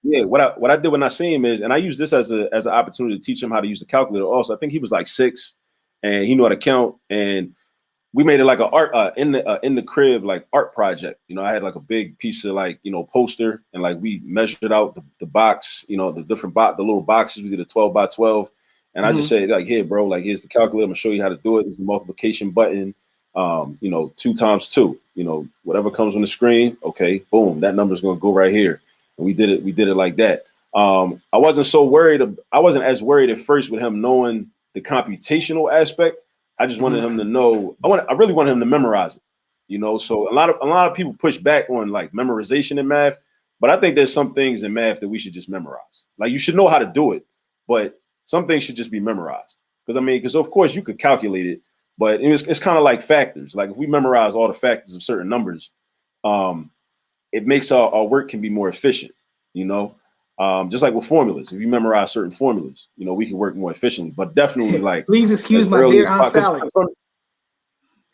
Yeah, what I did with Nassim is, and I use this as an opportunity to teach him how to use the calculator. Also, I think he was like 6, and he knew how to count. And we made it like an art in the crib, like art project. You know, I had like a big piece of like, you know, poster, and like we measured out the box, you know, the little boxes. We did a 12 by 12, and I just said like, here, bro, like here's the calculator. I'm gonna show you how to do it. This is the multiplication button. You know, 2 times 2. You know, whatever comes on the screen. Okay, boom, that number's gonna go right here. And we did it like that. I wasn't as worried at first with him knowing the computational aspect. I just wanted him to know. I really wanted him to memorize it, you know. So a lot of people push back on like memorization in math, but I think there's some things in math that we should just memorize. Like you should know how to do it, but some things should just be memorized. Because of course you could calculate it, but it's kind of like factors. Like if we memorize all the factors of certain numbers, it makes our work can be more efficient, you know. Just like with formulas, if you memorize certain formulas, you know, we can work more efficiently. But definitely, like, please excuse my dear Aunt Sally.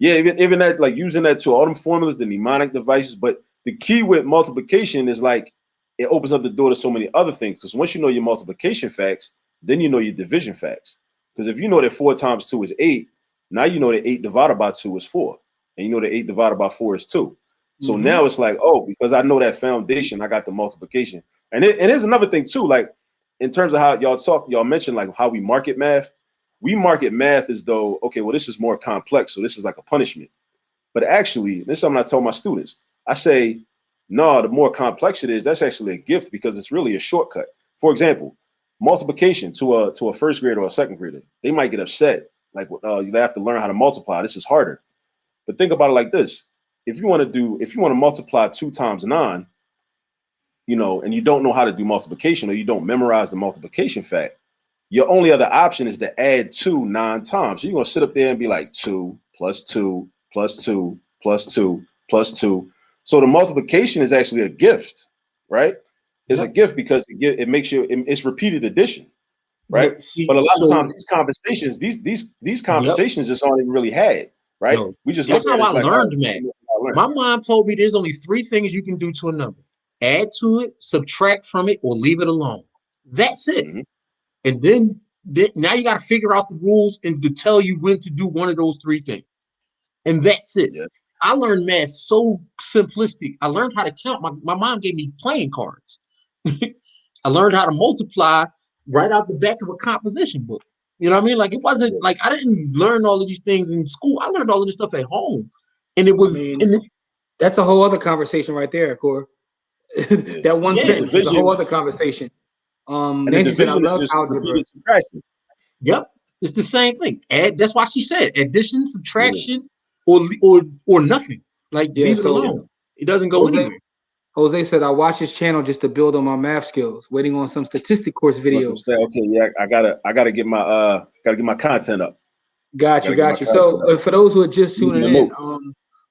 Yeah, even that, like using that to all them formulas, the mnemonic devices. But the key with multiplication is like it opens up the door to so many other things. Because once you know your multiplication facts, then you know your division facts. Because if you know that 4 times 2 is 8, now you know that 8 divided by 2 is 4, and you know that 8 divided by 4 is 2. So now it's like, oh, because I know that foundation, I got the multiplication. And here's another thing too, like in terms of how y'all mentioned like how we market math. We market math as though, okay, well, this is more complex, so this is like a punishment. But actually, this is something I tell my students. I say, no, the more complex it is, that's actually a gift because it's really a shortcut. For example, multiplication to a first grader or a second grader, they might get upset, like you have to learn how to multiply. This is harder. But think about it like this. If you want to multiply 2 times 9, you know, and you don't know how to do multiplication or you don't memorize the multiplication fact, your only other option is to add 2 9 times. So you're going to sit up there and be like 2 plus 2 plus 2 plus 2 plus 2. So the multiplication is actually a gift, right? It's a gift because it makes you, it's repeated addition, right? But a lot of times these conversations just aren't even really had, right? No, We just that's how I learned math. My mom told me there's only 3 things you can do to a number: add to it, subtract from it, or leave it alone. That's it. Mm-hmm. And then now you got to figure out the rules and to tell you when to do one of those 3 things. And that's it. Yeah. I learned math so simplistic. I learned how to count. My mom gave me playing cards. I learned how to multiply right out the back of a composition book. You know what I mean? Like, it wasn't like I didn't learn all of these things in school. I learned all of this stuff at home. And it was that's a whole other conversation right there, Core. That one sentence is a whole other conversation. Nancy said, I love algebra. Yep. It's the same thing. That's why she said addition, subtraction, or nothing. Like, leave it alone. It doesn't go anywhere. Jose said, I watch his channel just to build on my math skills, waiting on some statistic course videos. I gotta get my content up. Got you. So for those who are just tuning in,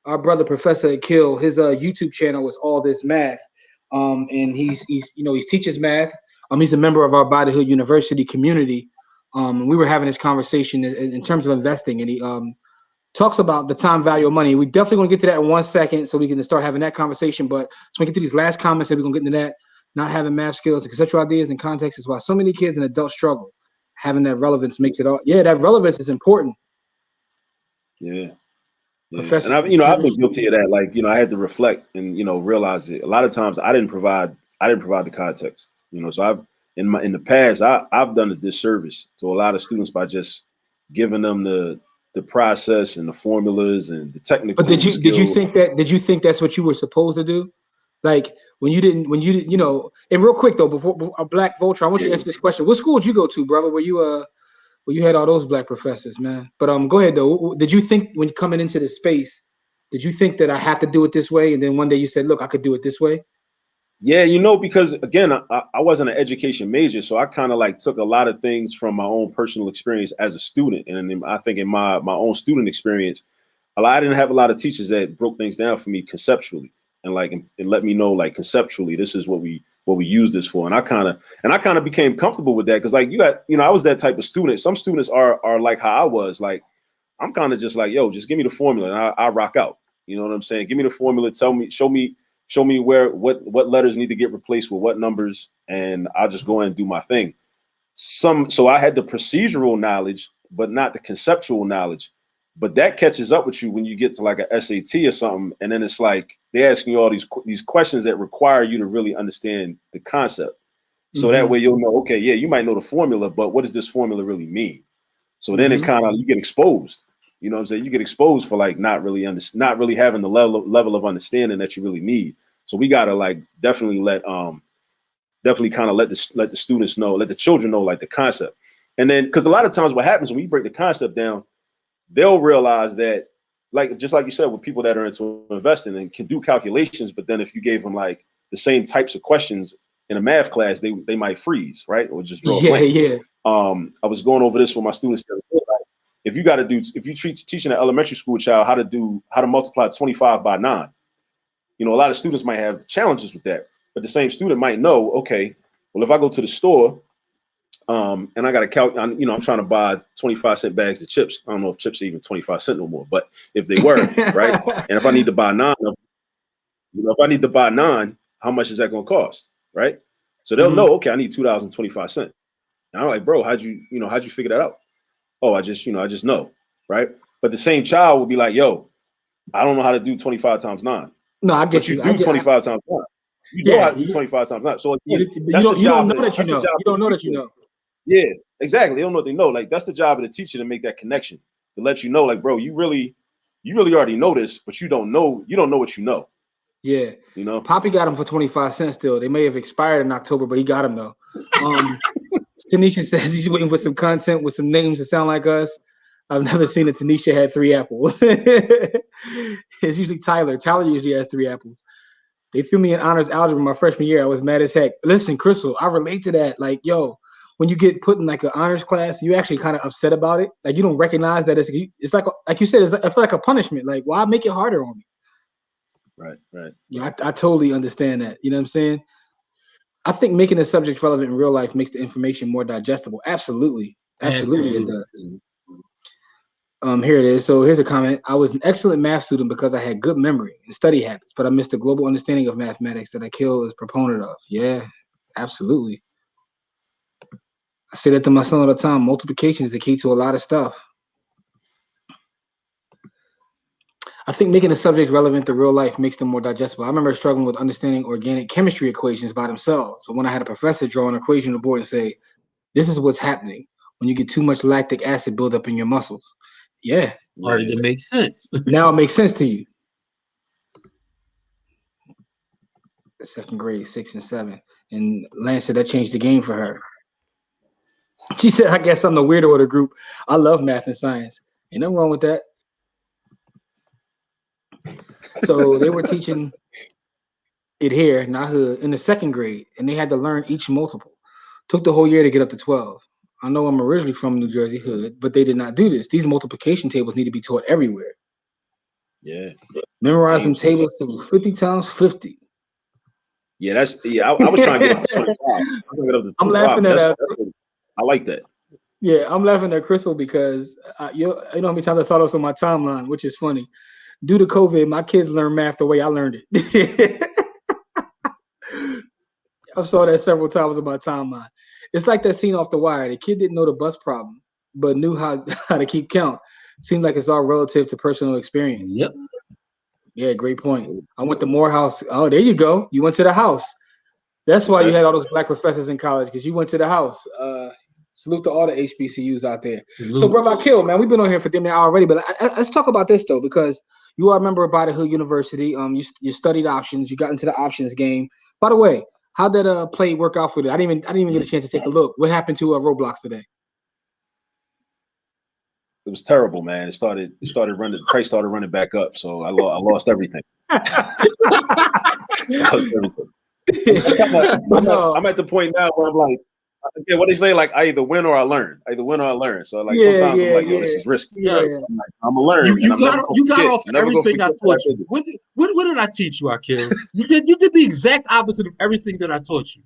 our brother Professor Akil, his YouTube channel was All This Math. And he teaches math. He's a member of our Bodyhood University community. We were having this conversation in terms of investing, and he talks about the time value of money. We definitely going to get to that in 1 second, so we can start having that conversation. But so we get to these last comments, and we're going to get into that. Not having math skills and conceptual ideas and context is why so many kids and adults struggle. Having that relevance makes it all. Yeah, that relevance is important. Yeah. And I've been guilty of that. Like, I had to reflect and realize it. A lot of times I didn't provide the context. So I've in the past I've done a disservice to a lot of students by just giving them the process and the formulas and the technical. But did you think that's what you were supposed to do? Like when you didn't, and real quick though, before Black Vulture, I want you to answer this question. What school did you go to, brother? Where you had all those black professors, man. But go ahead though. Did you think when coming into this space, did you think that I have to do it this way? And then one day you said, look, I could do it this way? Yeah, because again, I wasn't an education major, so I kind of like took a lot of things from my own personal experience as a student. And I think in my own student experience, I didn't have a lot of teachers that broke things down for me conceptually and let me know like conceptually, this is what we use this for. And I kind of became comfortable with that because like I was that type of student. Some students are like how I was. Like I'm kind of just like, yo, just give me the formula and I rock out. You know what I'm saying? Give me the formula. Show me what letters need to get replaced with what numbers, and I'll just go in and do my thing. So I had the procedural knowledge, but not the conceptual knowledge. But that catches up with you when you get to like a SAT or something, and then it's like they're asking you all these questions that require you to really understand the concept. So that way you'll know, okay, yeah, you might know the formula, but what does this formula really mean? So then it kind of you get exposed. You know what I'm saying? You get exposed for like not really having the level of understanding that you really need. So we gotta like definitely kind of let the students know, let the children know like the concept. And then because a lot of times what happens when we break the concept down, they'll realize that like just like you said, with people that are into investing and can do calculations, but then if you gave them like the same types of questions in a math class, they might freeze, right? Or just draw a blank. Yeah. I was going over this with my students. If you're teaching an elementary school child how to multiply 25 by 9, a lot of students might have challenges with that, but the same student might know, okay, well, if I go to the store, and I got to calculate, I'm trying to buy 25-cent bags of chips. I don't know if chips are even 25 cents no more, but if they were, right? And if I need to buy 9, how much is that going to cost, right? So they'll know, okay, I need $2.25. And I'm like, bro, how'd you figure that out? Oh, I just know, right? But the same child will be like, yo, I don't know how to do 25 times 9. No, I get you. You do 25 times 9. You know how to do 25 times 9. So again, you don't know that you know. Yeah, exactly. They don't know what they know. Like that's the job of the teacher to make that connection, to let you know, like, bro, you really already know this, but you don't know what you know. Yeah. Poppy got him for 25 cents still. They may have expired in October, but he got him though. Tanisha says he's waiting for some content with some names that sound like us. I've never seen that Tanisha had 3 apples. It's usually Tyler. Tyler usually has 3 apples. They threw me in honors algebra my freshman year. I was mad as heck. Listen, Crystal, I relate to that. Like, yo, when you get put in like an honors class, you actually kind of upset about it. Like you don't recognize that it's like you said, I feel like a punishment. Like, why make it harder on me? Right. Yeah, I totally understand that. You know what I'm saying? I think making the subject relevant in real life makes the information more digestible. Absolutely it does. Here it is. So here's a comment. I was an excellent math student because I had good memory and study habits, but I missed the global understanding of mathematics that Akil is proponent of. Yeah, absolutely. I say that to my son all the time. Multiplication is the key to a lot of stuff. I think making a subject relevant to real life makes them more digestible. I remember struggling with understanding organic chemistry equations by themselves, but when I had a professor draw an equation on the board and say, "This is what's happening when you get too much lactic acid buildup in your muscles." Yeah, Starting to make sense. now it makes sense to you. Second grade, 6 and 7, and Lance said that changed the game for her. She said, "I guess I'm the weirdo of the group. I love math and science. Ain't nothing wrong with that." So they were teaching it here, not hood, in the second grade, and they had to learn each multiple. Took the whole year to get up to 12. I know I'm originally from New Jersey hood, but they did not do this. These multiplication tables need to be taught everywhere. Yeah. Memorize them tables to 50 times 50. Yeah, that's I was trying to get up to 25. I'm laughing at I like that. Yeah, I'm laughing at Crystal because you know how many times I saw this on my timeline, which is funny. Due to COVID, my kids learn math the way I learned it. I saw that several times on my timeline. It's like that scene off The Wire. The kid didn't know the bus problem, but knew how to keep count. Seemed like it's all relative to personal experience. Yep. Yeah, great point. I went to Morehouse. Oh, there you go. You went to the house. That's why you had all those black professors in college, because you went to the house. Salute to all the HBCUs out there. Salute. So, brother Akil, man, we've been on here for damn near hour already, but let's talk about this though, because you are a member of By the Hood University. You studied options. You got into the options game. By the way, how'd that play work out for you? I didn't even get a chance to take a look. What happened to Roblox today? It was terrible, man. It started running. The price started running back up, so I lost everything. I lost everything. I'm at the point now where I'm like, yeah, what they say, like I either win or I learn. So like sometimes I'm like, yo, this is risky. Yeah. I'm gonna learn. You got off everything I taught you. What did I teach you, Akil? You did the exact opposite of everything that I taught you.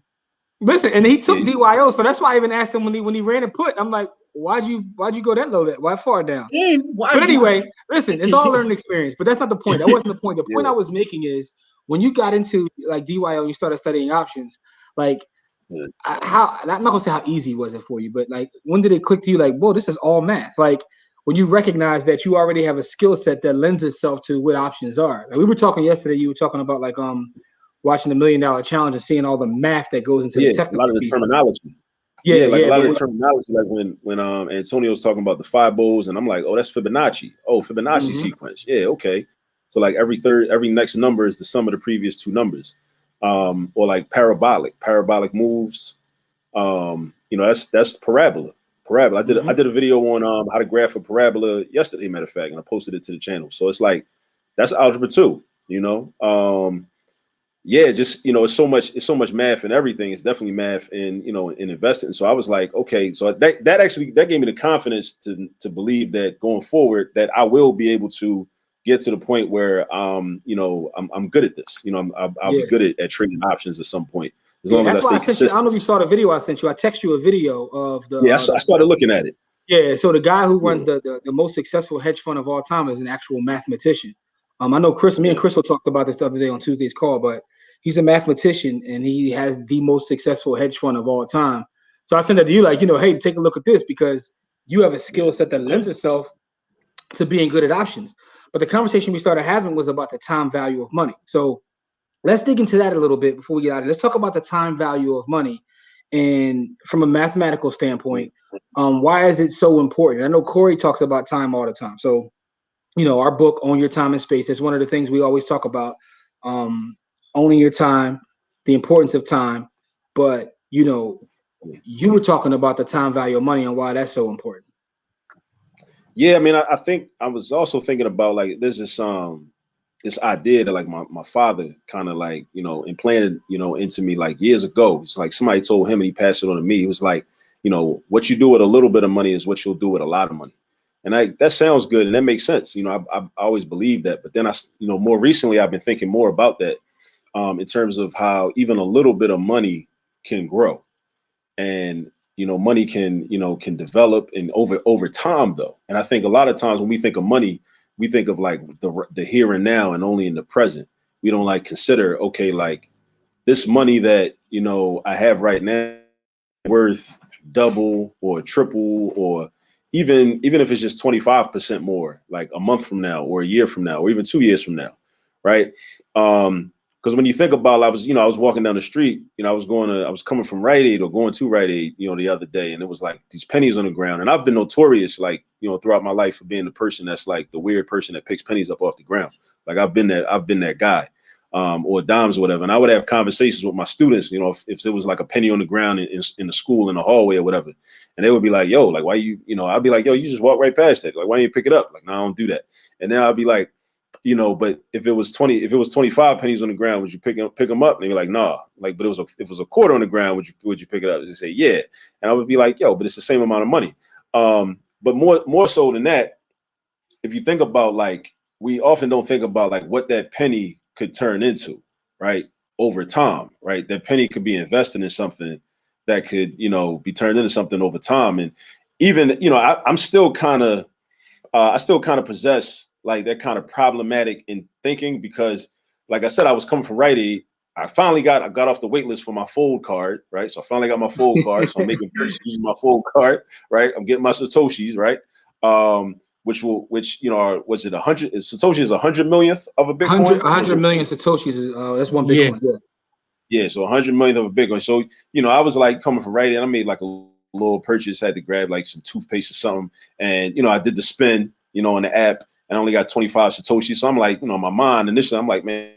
Listen, and he took DYO, so that's why I even asked him when he ran and put. I'm like, why'd you go that low? Why far down? But anyway, listen, it's all learning experience. But that's not the point. That wasn't the point. The point I was making is when you got into like DYO, you started studying options. Like, how? I'm not gonna say how easy was it for you, but like, when did it click to you? Like, whoa, this is all math. Like, when you recognize that you already have a skill set that lends itself to what options are. Like, we were talking yesterday. You were talking about like watching the $1 Million Challenge and seeing all the math that goes into the technical a lot of the piece. terminology. A lot of the terminology, like when Antonio was talking about the five bows, and I'm like, oh, that's Fibonacci. Oh, Fibonacci sequence. Yeah, okay. So like every next number is the sum of the previous two numbers. Or like parabolic moves. That's parabola. I did a video on how to graph a parabola yesterday, matter of fact, and I posted it to the channel. So it's like that's algebra 2, it's so much math and everything. It's definitely math in investing. So I was like, okay, so that gave me the confidence to believe that going forward that I will be able to get to the point where I'm good at this. I'll be good at trading options at some point. As long as I stay consistent. I don't know if you saw the video I sent you. I texted you a video of the. Yeah, I started looking at it. Yeah, so the guy who runs the most successful hedge fund of all time is an actual mathematician. I know me and Crystal talked about this the other day on Tuesday's call, but he's a mathematician and he has the most successful hedge fund of all time. So I sent that to you, like, hey, take a look at this because you have a skill set that lends itself to being good at options. But the conversation we started having was about the time value of money. So let's dig into that a little bit before we get out of it. Let's talk about the time value of money. And from a mathematical standpoint, why is it so important? I know Corey talks about time all the time. So, our book, Own Your Time and Space, is one of the things we always talk about, owning your time, the importance of time. But, you were talking about the time value of money and why that's so important. Yeah, I mean, I think I was also thinking about like there's this idea that like my father kind of like implanted into me like years ago. It's like somebody told him and he passed it on to me. It was like what you do with a little bit of money is what you'll do with a lot of money, and that sounds good and that makes sense. I always believed that, but then more recently I've been thinking more about that in terms of how even a little bit of money can grow, and money can develop and over time though. And I think a lot of times when we think of money, we think of like the here and now and only in the present. We don't like consider, okay, like this money that, I have right now worth double or triple, or even if it's just 25% more, like a month from now or a year from now, or even 2 years from now. Right. Because when you think about, I was walking down the street, I was coming from Rite Aid or going to Rite Aid, the other day, and it was like these pennies on the ground. And I've been notorious, like, throughout my life for being the person that's like the weird person that picks pennies up off the ground. Like I've been that guy, or dimes or whatever. And I would have conversations with my students, if there was like a penny on the ground in the school, in the hallway or whatever. And they would be like, yo, like, why I'd be like, yo, you just walk right past it. Like, why don't you pick it up? Like, no, I don't do that. And then I'd be like, but if it was 25 pennies on the ground, would you pick them up? And they'd be like, nah. Like, but if it was a quarter on the ground, would you pick it up? They say, yeah. And I would be like, yo, but it's the same amount of money. But more so than that, if you think about, like, we often don't think about like what that penny could turn into, right? Over time, right? That penny could be invested in something that could, be turned into something over time. And even, I still kind of possess like that kind of problematic in thinking, because like I said, I was coming from Rite Aid. I got off the wait list for my fold card, right? So I finally got my fold card. So I'm making purchases using my fold card, right? I'm getting my Satoshis, right? Was it 100? Satoshi is 100 millionth of a Bitcoin. 100 million Satoshis is that's one Bitcoin. Yeah. So 100 millionth of a Bitcoin. So I was like coming from Rite Aid, and I made like a little purchase. Had to grab like some toothpaste or something, and I did the spin, on the app. And I only got 25 Satoshis. So I'm like, my mind initially, I'm like, man,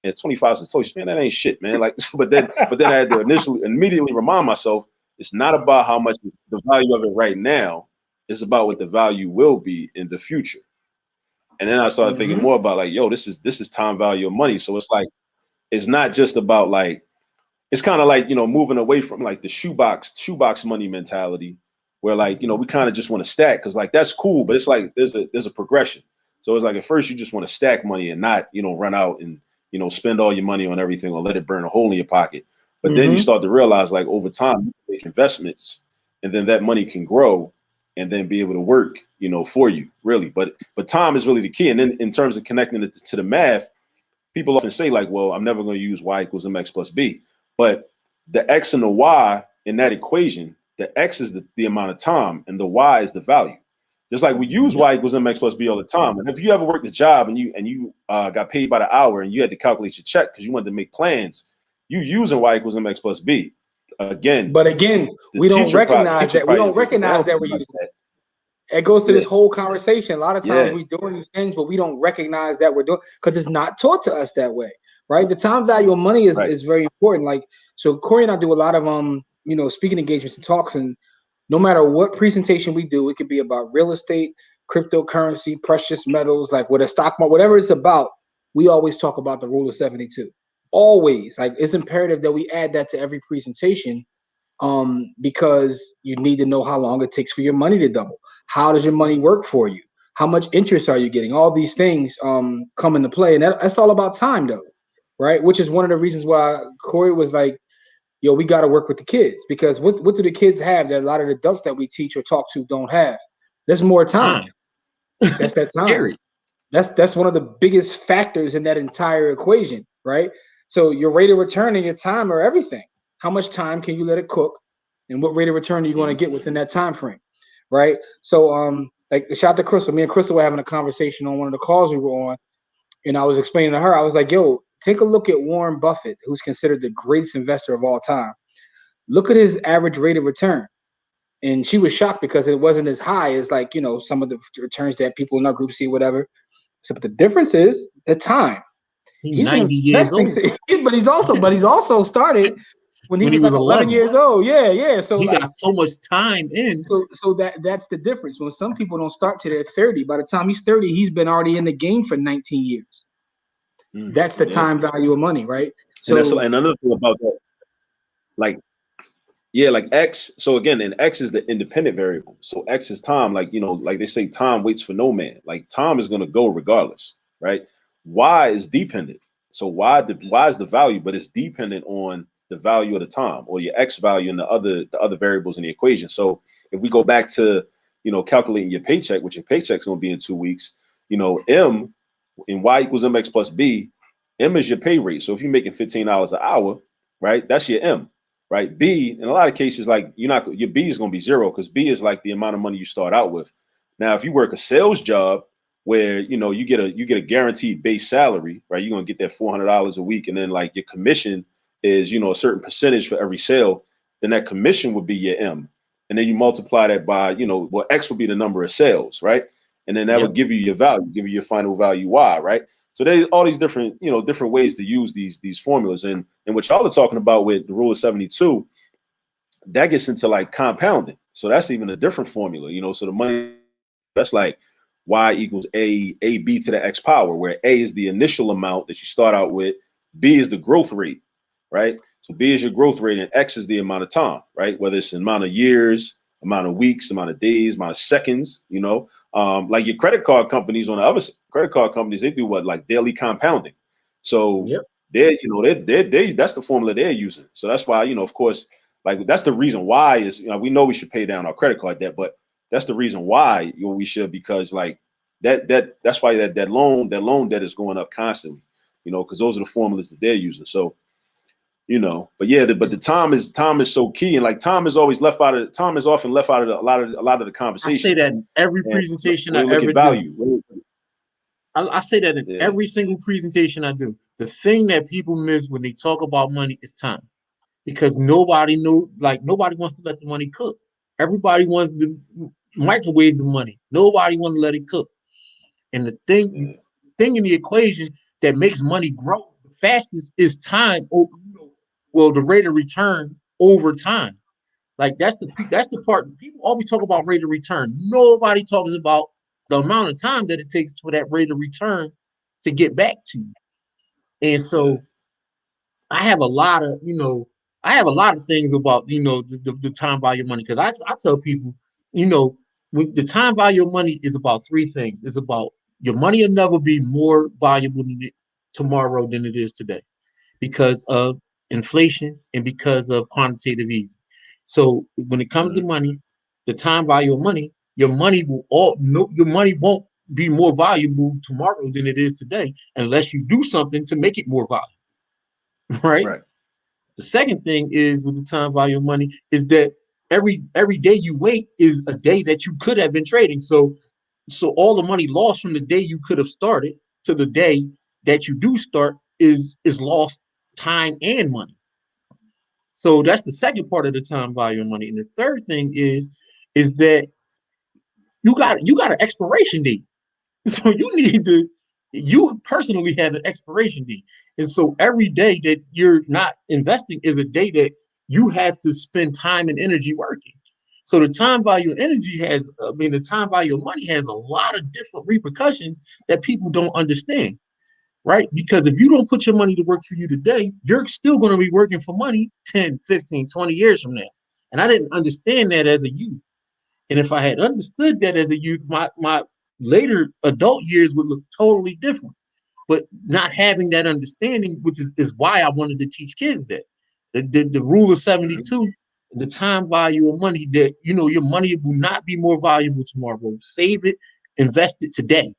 25 Satoshis, man, that ain't shit, man. Like, but then I had to immediately remind myself, it's not about how much the value of it right now. It's about what the value will be in the future. And then I started thinking more about like, yo, this is time value of money. So it's like, it's not just about like, it's kind of like, moving away from like the shoebox money mentality, where like, we kind of just want to stack, because like that's cool, but it's like there's a progression. So it's like at first you just want to stack money and not, run out and, spend all your money on everything or let it burn a hole in your pocket. But then you start to realize like over time you make investments, and then that money can grow and then be able to work, for you, really. But time is really the key. And then in terms of connecting it to the math, people often say like, well, I'm never going to use y equals mx plus b. But the x and the y in that equation, the x is the amount of time and the y is the value. Just like we use y equals mx plus b all the time. And if you ever worked a job and you got paid by the hour and you had to calculate your check because you wanted to make plans, you using y equals mx plus b. But again, we don't recognize that. We don't recognize that we're using that. It goes to this whole conversation. A lot of times we're doing these things, but we don't recognize that we're doing, because it's not taught to us that way, right? The time value of money is very important. Like, so Corey and I do a lot of speaking engagements and talks, and no matter what presentation we do, it could be about real estate, cryptocurrency, precious metals, like what a stock market, whatever it's about, we always talk about the rule of 72. Always. Like, it's imperative that we add that to every presentation, because you need to know how long it takes for your money to double. How does your money work for you? How much interest are you getting? All these things come into play, and that's all about time, though, right? Which is one of the reasons why Corey was like, yo, we got to work with the kids, because what do the kids have that a lot of the adults that we teach or talk to don't have? There's more time. That's that time. That's one of the biggest factors in that entire equation, right? So your rate of return and your time are everything. How much time can you let it cook, and what rate of return are you going to get within that time frame, right? So like, shout out to Crystal. Me and Crystal were having a conversation on one of the calls we were on, and I was explaining to her, I was like, yo, take a look at Warren Buffett, who's considered the greatest investor of all time. Look at his average rate of return. And she was shocked because it wasn't as high as like, some of the returns that people in our group see, whatever. So, but the difference is the time. He's 90 years old. But he's also started when he was like 11 years old. Yeah. So he got so much time in. So that's the difference. When some people don't start till they're 30, by the time he's 30, he's been already in the game for 19 years. That's the time value of money, right? So, and another thing about that, like X. So again, and X is the independent variable. So X is time. Like, like they say, time waits for no man. Like, time is going to go regardless, right? Y is dependent. So Y is the value, but it's dependent on the value of the time, or your X value and the other variables in the equation. So if we go back to, calculating your paycheck, which your paycheck's going to be in 2 weeks, M in Y equals MX plus B, M is your pay rate. So if you're making $15 an hour, right, that's your M, right? B, in a lot of cases, like your B is going to be 0, because B is like the amount of money you start out with. Now, if you work a sales job where, you get a guaranteed base salary, right, you're going to get that $400 a week. And then like your commission is, a certain percentage for every sale, then that commission would be your M. And then you multiply that by, X would be the number of sales, right? And then that would give you your value, give you your final value Y, right? So there's all these different, different ways to use these formulas. And what y'all are talking about with the rule of 72, that gets into like compounding. So that's even a different formula, so the money, that's like Y equals AB to the X power, where A is the initial amount that you start out with, B is the growth rate, right? So B is your growth rate and X is the amount of time, right? Whether it's the amount of years, amount of weeks, amount of days, amount of seconds, like your credit card companies, on the other credit card companies, they do what, like daily compounding. So they that's the formula they're using. So that's why, of course, like that's the reason why is, we know we should pay down our credit card debt, but that's the reason why we should, because like that's why that loan debt is going up constantly, because those are the formulas that they're using. So, but yeah, but the time is so key, and like time is often left out of a lot of the conversation. I say that in every presentation I ever do. I say that in every single presentation I do. The thing that people miss when they talk about money is time, because nobody wants to let the money cook. Everybody wants to microwave the money. Nobody wants to let it cook. And the thing in the equation that makes money grow the fastest is time. Well, the rate of return over time. Like that's the part. People always talk about rate of return. Nobody talks about the amount of time that it takes for that rate of return to get back to you. And so I have a lot of things about, the time value of money, because I tell people, when the time value of money is about 3 things. It's about your money will never be more valuable tomorrow than it is today, because of inflation and because of quantitative easing. So when it comes to money, the time value of money, your money won't be more valuable tomorrow than it is today unless you do something to make it more valuable. Right? The second thing is, with the time value of money, is that every day you wait is a day that you could have been trading. So all the money lost from the day you could have started to the day that you do start is lost time and money. So that's the second part of the time value of money. And the third thing is that you got an expiration date. So you personally have an expiration date. And so every day that you're not investing is a day that you have to spend time and energy working. So the time value of the time value of money has a lot of different repercussions that people don't understand, right? Because if you don't put your money to work for you today, you're still going to be working for money 10, 15, 20 years from now. And I didn't understand that as a youth. And if I had understood that as a youth, my later adult years would look totally different. But not having that understanding, which is why I wanted to teach kids that. The rule of 72, the time value of money, that your money will not be more valuable tomorrow. Save it, invest it today.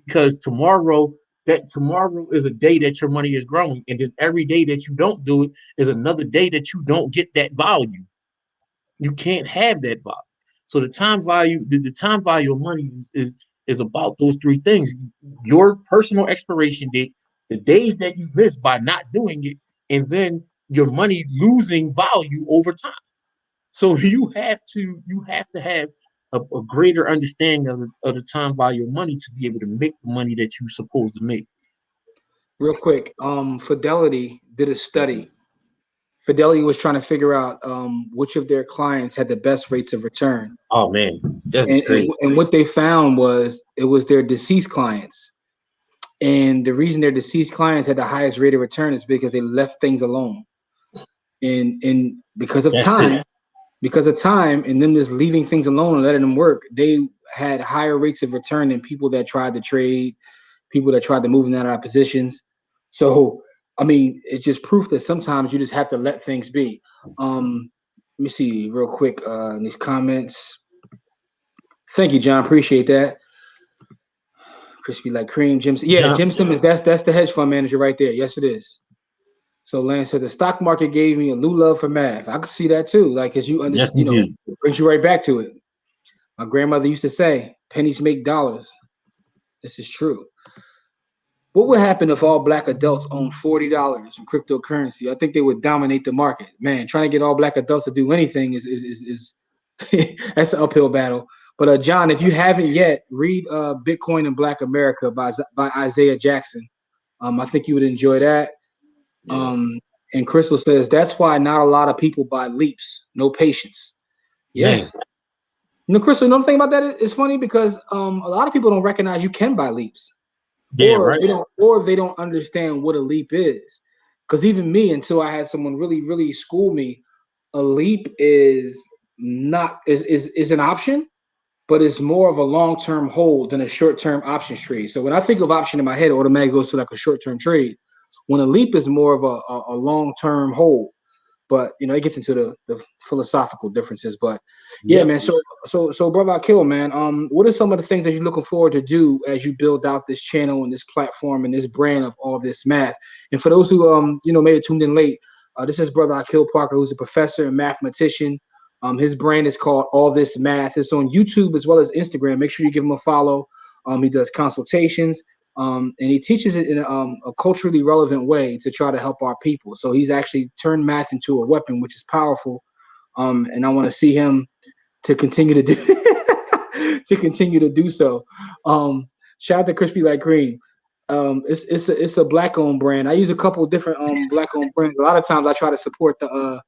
Because tomorrow is a day that your money is growing. And then every day that you don't do it is another day that you don't get that value. You can't have that value. So the time value of money is about those 3 things: your personal expiration date, the days that you miss by not doing it, and then your money losing value over time. So you have to have a greater understanding of the time value of money to be able to make the money that you're supposed to make. Real quick, Fidelity did a study. Fidelity was trying to figure out which of their clients had the best rates of return. Oh man, that's crazy. And what they found was it was their deceased clients. And the reason their deceased clients had the highest rate of return is because they left things alone. And because of time, and them just leaving things alone and letting them work, they had higher rates of return than people that tried to trade, people that tried to move in and out of positions. So I mean, it's just proof that sometimes you just have to let things be. Let me see real quick in these comments. Thank you, John. Appreciate that. Crispy like cream, Jim. Yeah, Jim Simmons. That's the hedge fund manager right there. Yes, it is. So Lance said the stock market gave me a new love for math. I could see that too. Like as you understand, it brings you right back to it. My grandmother used to say, "Pennies make dollars." This is true. What would happen if all black adults owned $40 in cryptocurrency? I think they would dominate the market. Man, trying to get all black adults to do anything is that's an uphill battle. But John, if you haven't yet, read Bitcoin in Black America by Isaiah Jackson. I think you would enjoy that. Yeah. And Crystal says that's why not a lot of people buy leaps. No patience. Yeah. Man. You know, Crystal, another thing about that is funny because a lot of people don't recognize you can buy leaps. Yeah, or right. They don't understand what a leap is. Because even me, until I had someone really, really school me, a leap is not is an option, but it's more of a long-term hold than a short-term options trade. So when I think of option in my head, it automatically goes to like a short-term trade. When a leap is more of a long-term hold. But you know, it gets into the philosophical differences. But yeah, man. So brother Akil, man, what are some of the things that you're looking forward to do as you build out this channel and this platform and this brand of all this math? And for those who may have tuned in late, this is brother Akil Parker, who's a professor and mathematician. His brand is called All This Math. It's on YouTube as well as Instagram. Make sure you give him a follow. He does consultations. And he teaches it in a culturally relevant way to try to help our people. So he's actually turned math into a weapon, which is powerful. And I want to see him to continue to do so. Shout out to Crispy Like Cream. It's a black owned brand. I use a couple of different black owned brands. A lot of times I try to support the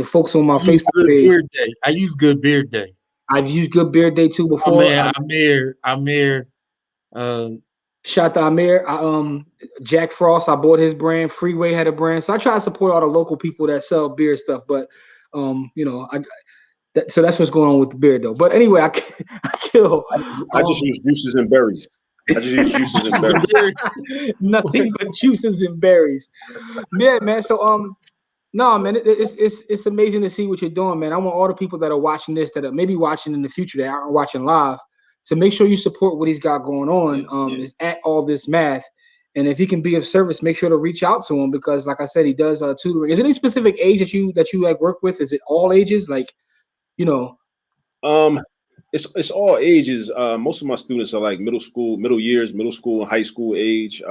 folks on my Facebook page. I use Good Beard Day. I've used Good Beard Day too before. Amir. Shout out to Amir. Jack Frost, I bought his brand. Freeway had a brand. So I try to support all the local people that sell beer stuff. But so that's what's going on with the beer though. But anyway, I just use juices and berries. Nothing but juices and berries. Yeah, man. So no, man, it's amazing to see what you're doing, man. I want all the people that are watching this, that are maybe watching in the future, that aren't watching live, to make sure you support what he's got going on. Is at All This Math, and if he can be of service, make sure to reach out to him because, like I said, he does tutoring. Is there any specific age that you like work with? Is it all ages? Like, you know, it's all ages. Most of my students are like middle school and high school age.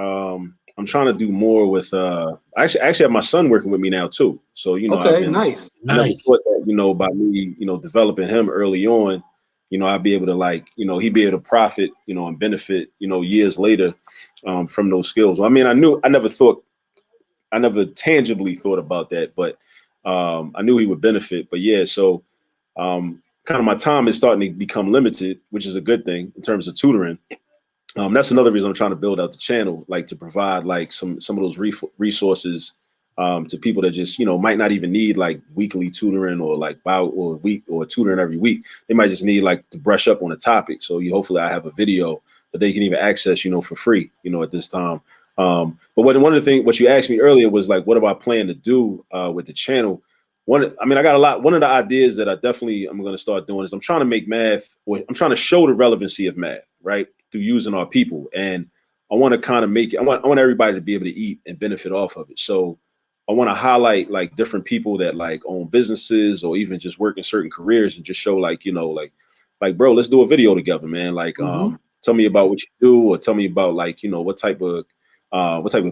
I'm trying to do more with I actually have my son working with me now too. So nice. I never thought that by me developing him early on, I'd be able to he'd be able to profit and benefit years later from those skills. Well, I mean, I never tangibly thought about that, but I knew he would benefit. But yeah, so kind of my time is starting to become limited, which is a good thing in terms of tutoring. That's another reason I'm trying to build out the channel, like to provide like some of those resources to people that just might not even need like weekly tutoring or like tutoring every week. They might just need like to brush up on a topic. So hopefully I have a video that they can even access for free at this time. But one of the things what you asked me earlier was like, what do I plan to do with the channel? I got a lot. One of the ideas that I'm going to start doing is I'm trying to make math, I'm trying to show the relevancy of math, right, through using our people. And I want to kind of make it, I want everybody to be able to eat and benefit off of it. So I want to highlight like different people that like own businesses or even just work in certain careers and just show like, like, bro, let's do a video together, man. Like, tell me about what you do, or tell me about like, what type of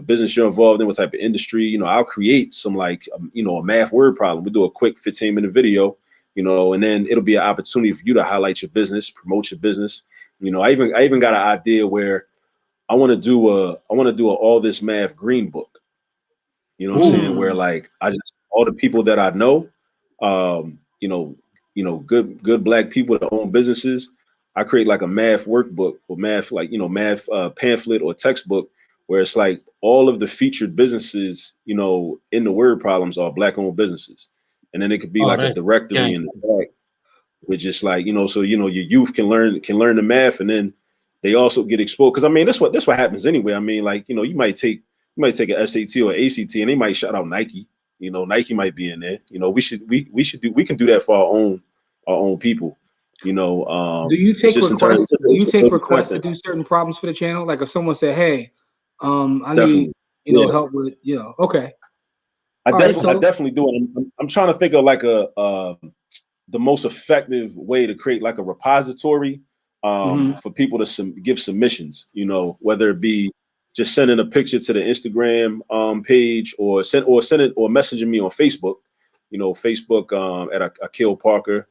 business you're involved in, what type of industry. I'll create some like, a math word problem. We'll do a quick 15-minute video, and then it'll be an opportunity for you to highlight your business, promote your business. I even got an idea where I want to do an All This Math green book. You know what I'm saying? Where like all the people that I know, good black people that own businesses, I create like a math workbook or math pamphlet or textbook where it's like all of the featured businesses, in the word problems are black owned businesses. And then it could be like a directory in the back, which just like, so your youth can learn the math, and then they also get exposed. Cause I mean, that's what happens anyway. I mean, like, you might take You might take an SAT or ACT, and they might shout out Nike. You know, Nike might be in there. You know, we can do that for our own people. You know, do you take requests? Do you take requests to content. do certain problems for the channel? Like if someone said, "Hey, I Definitely. need help with okay." I definitely do it. I'm trying to think of like the most effective way to create like a repository for people to give submissions. You know, whether it be just sending a picture to the Instagram page or messaging me on Facebook. You know, Facebook at Akil Parker.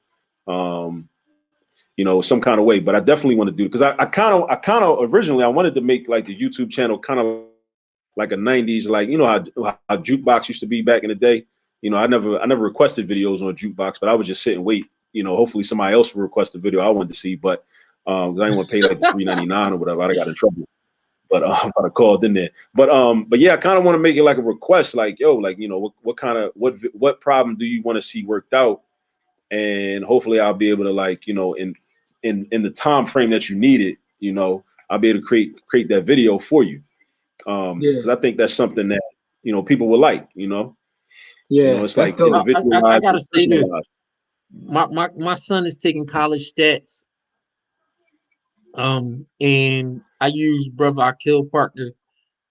You know, some kind of way. But I definitely want to do it because I kind of originally I wanted to make like the YouTube channel kind of like a 90s, like you know how Jukebox used to be back in the day. You know, I never requested videos on Jukebox, but I would just sit and wait. You know, hopefully somebody else would request a video I wanted to see, but I didn't want to pay like the $3.99 or whatever. I got in trouble. But I called in there. But yeah, I kind of want to make it like a request, like, yo, like, you know, what problem do you want to see worked out? And hopefully I'll be able to, like, you know, in the time frame that you need it, you know, I'll be able to create that video for you. Because I think that's something that, you know, people will like, you know. Yeah, you know, it's like individualized. I gotta say this. My son is taking college stats. And I use Brother Akil Parker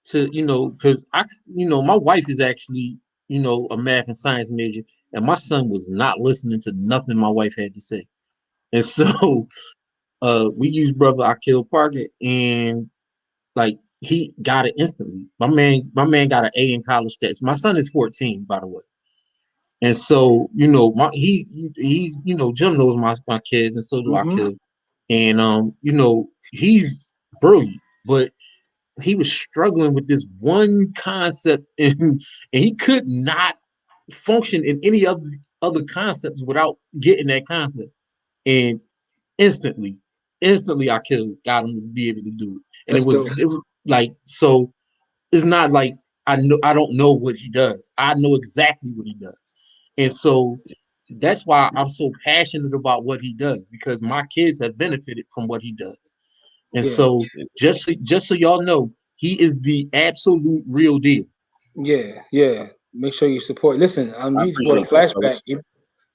to, you know, because my wife is actually, you know, a math and science major, and my son was not listening to nothing my wife had to say. And so we use Brother Akil Parker, and like he got it instantly. My man got an A in college stats. My son is 14, by the way. And so, you know, he's you know, Jim knows my kids, and so do Akil. And you know, he's brilliant, but he was struggling with this one concept, and he could not function in any other concepts without getting that concept. And instantly Akil got him to be able to do it. And it was like, so it's not like I don't know what he does. I know exactly what he does. And so that's why I'm so passionate about what he does, because my kids have benefited from what he does. And so just so y'all know, he is the absolute real deal. Yeah. Make sure you support. Listen, you brought a flashback.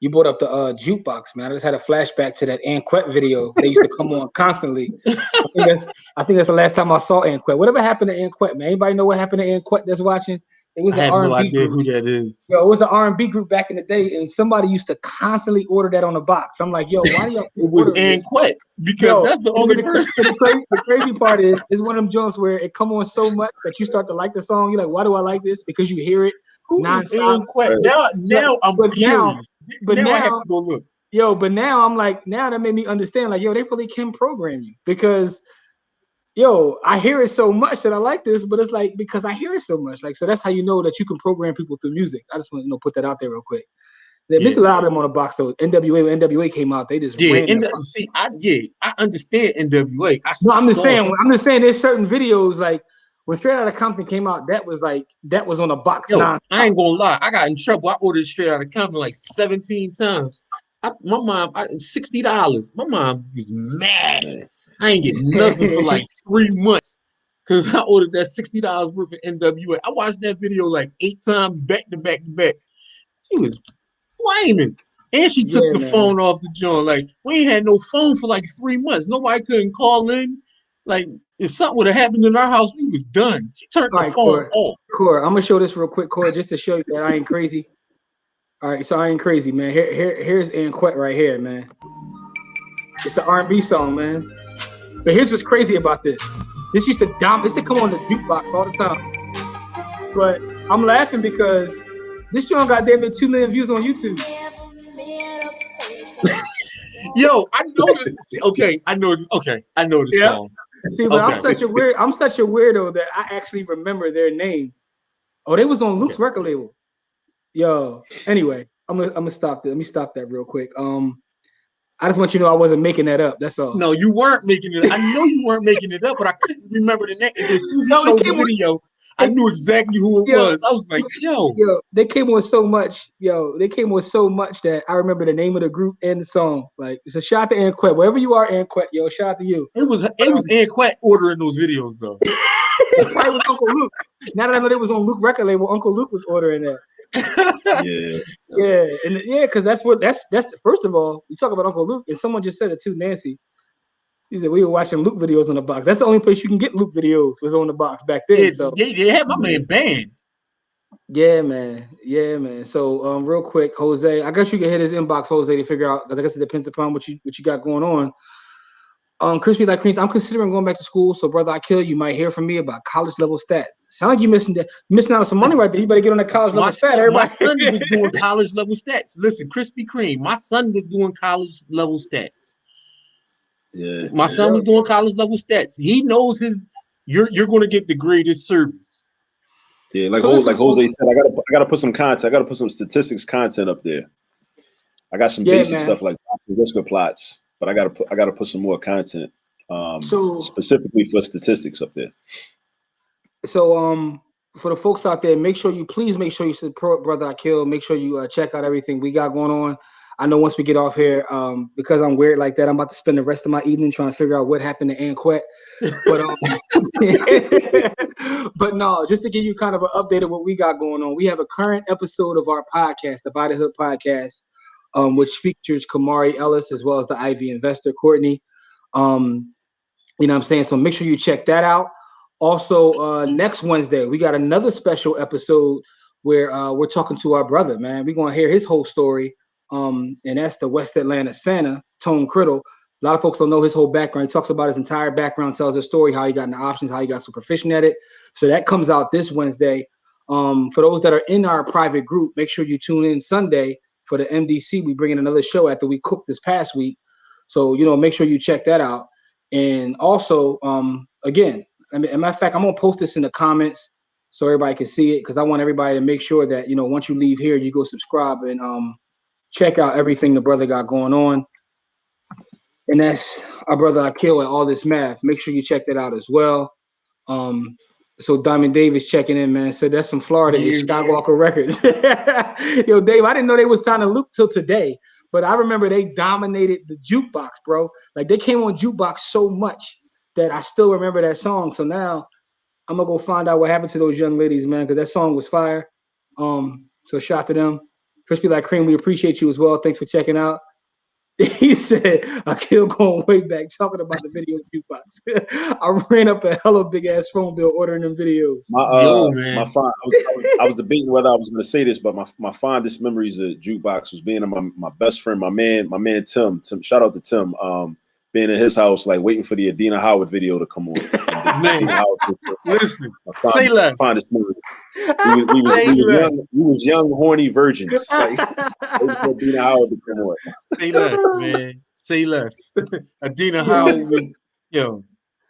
You brought up the jukebox, man. I just had a flashback to that Anquette video. They used to come on constantly. I think that's the last time I saw Anquette. Whatever happened to Anquette, man? Anybody know what happened to Anquette that's watching? It was an R&B group. Who that is. Yo, it was an R&B group back in the day, and somebody used to constantly order that on the box. I'm like, yo, why do y'all? It was Anquette, because that's the only person. The crazy part is one of them joints where it come on so much that you start to like the song. You're like, why do I like this? Because you hear it nonstop. Now I'm curious. But now I have to go look. Yo, but now I'm like, now that made me understand, like, yo, they really can program you, because yo, I hear it so much that I like this, but it's like because I hear it so much. Like, so that's how you know that you can program people through music. I just want to put that out there real quick. There's a lot of them on the box though. When NWA came out, they just ran. I understand NWA. I'm just saying there's certain videos like when Straight Outta Compton came out, that was on a box. I ain't gonna lie, I got in trouble. I ordered Straight Outta Compton like 17 times. My mom, $60. My mom was mad. I ain't getting nothing for like 3 months because I ordered that $60 worth of NWA. I watched that video like 8 times back to back to back. She was flaming. And she took the phone off the joint. Like, we ain't had no phone for like 3 months. Nobody couldn't call in. Like, if something would have happened in our house, we was done. She turned the phone off. Core, I'm gonna show this real quick, Core, just to show you that I ain't crazy. All right, so I ain't crazy, man. Here's Anquette right here, man. It's an R&B song, man. But here's what's crazy about this. This used to come on the jukebox all the time. But I'm laughing because this joint got damn near 2 million views on YouTube. Yo, I know this. Okay, I know this. Okay, I know this song. See, but I'm such a weirdo that I actually remember their name. Oh, they was on Luke's record label. Yo, anyway, I'm gonna stop that. Let me stop that real quick. I just want you to know I wasn't making that up. That's all. No, you weren't making it up. I know you weren't making it up, but I couldn't remember the name. And as soon as you showed the video, I knew exactly who it was. I was like, yo, they came on so much. They came on so much that I remember the name of the group and the song. Like, it's a shout out to Anquette. Wherever you are, Anquette, yo, shout out to you. It was Anquette ordering those videos though. It probably was Uncle Luke. Now that I know they was on Luke record label, Uncle Luke was ordering that. Because that's first of all, you talk about Uncle Luke, and someone just said it too, Nancy. He said we were watching Luke videos on the box. That's the only place you can get Luke videos was on the box back then. They had my man banned. Yeah, man. So, real quick, Jose, I guess you can hit his inbox, Jose, to figure out. I guess it depends upon what you got going on. Crispy like creams. I'm considering going back to school. So, brother Akil, you might hear from me about college level stat. Sound like you missing out on some money right there. You better get on that college level stat. Everybody. My son was doing college level stats. Listen, Krispy Kreme. My son was doing college level stats. Yeah. My son was doing college level stats. He knows you're going to get the greatest service. Yeah, like Jose said, I gotta put some content. I gotta put some statistics content up there. I got some basic stuff like risk plots, but I gotta put some more content specifically for statistics up there. So for the folks out there, please make sure you support Brother Akil. Make sure you check out everything we got going on. I know once we get off here, because I'm weird like that, I'm about to spend the rest of my evening trying to figure out what happened to Anquette. But no, just to give you kind of an update of what we got going on. We have a current episode of our podcast, the By the Hood podcast, which features Kamari Ellis as well as the Ivy investor, Courtney. You know what I'm saying? So make sure you check that out. Also, next Wednesday, we got another special episode where we're talking to our brother, man. We're going to hear his whole story. And that's the West Atlanta Santa, Tone Criddle. A lot of folks don't know his whole background. He talks about his entire background, tells his story, how he got into options, how he got so proficient at it. So that comes out this Wednesday. For those that are in our private group, make sure you tune in Sunday for the MDC. We bring in another show after we cooked this past week. So, make sure you check that out. And also, again, as a matter of fact, I'm going to post this in the comments so everybody can see it because I want everybody to make sure that, once you leave here, you go subscribe and check out everything the brother got going on. And that's our brother Akil and All This Math. Make sure you check that out as well. So Diamond Davis checking in, man. Said that's some Florida Skywalker Records. Yo, Dave, I didn't know they was trying to look till today, but I remember they dominated the jukebox, bro. Like they came on jukebox so much that I still remember that song. So now I'm gonna go find out what happened to those young ladies, man, because that song was fire. So shout out to them. Crispy Like Cream, we appreciate you as well. Thanks for checking out. He said, Akil going way back talking about the video jukebox. I ran up a hella big ass phone bill ordering them videos. I was debating whether I was going to say this, but my fondest memories of jukebox was being my best friend, my man Tim. Shout out to Tim. Being in his house, like waiting for the Adina Howard video to come on. Man, listen, say less. Fondest memory. We was young, horny virgins. Like, waiting for Adina Howard to come on. Say less, man. Say less. Adina Howard was,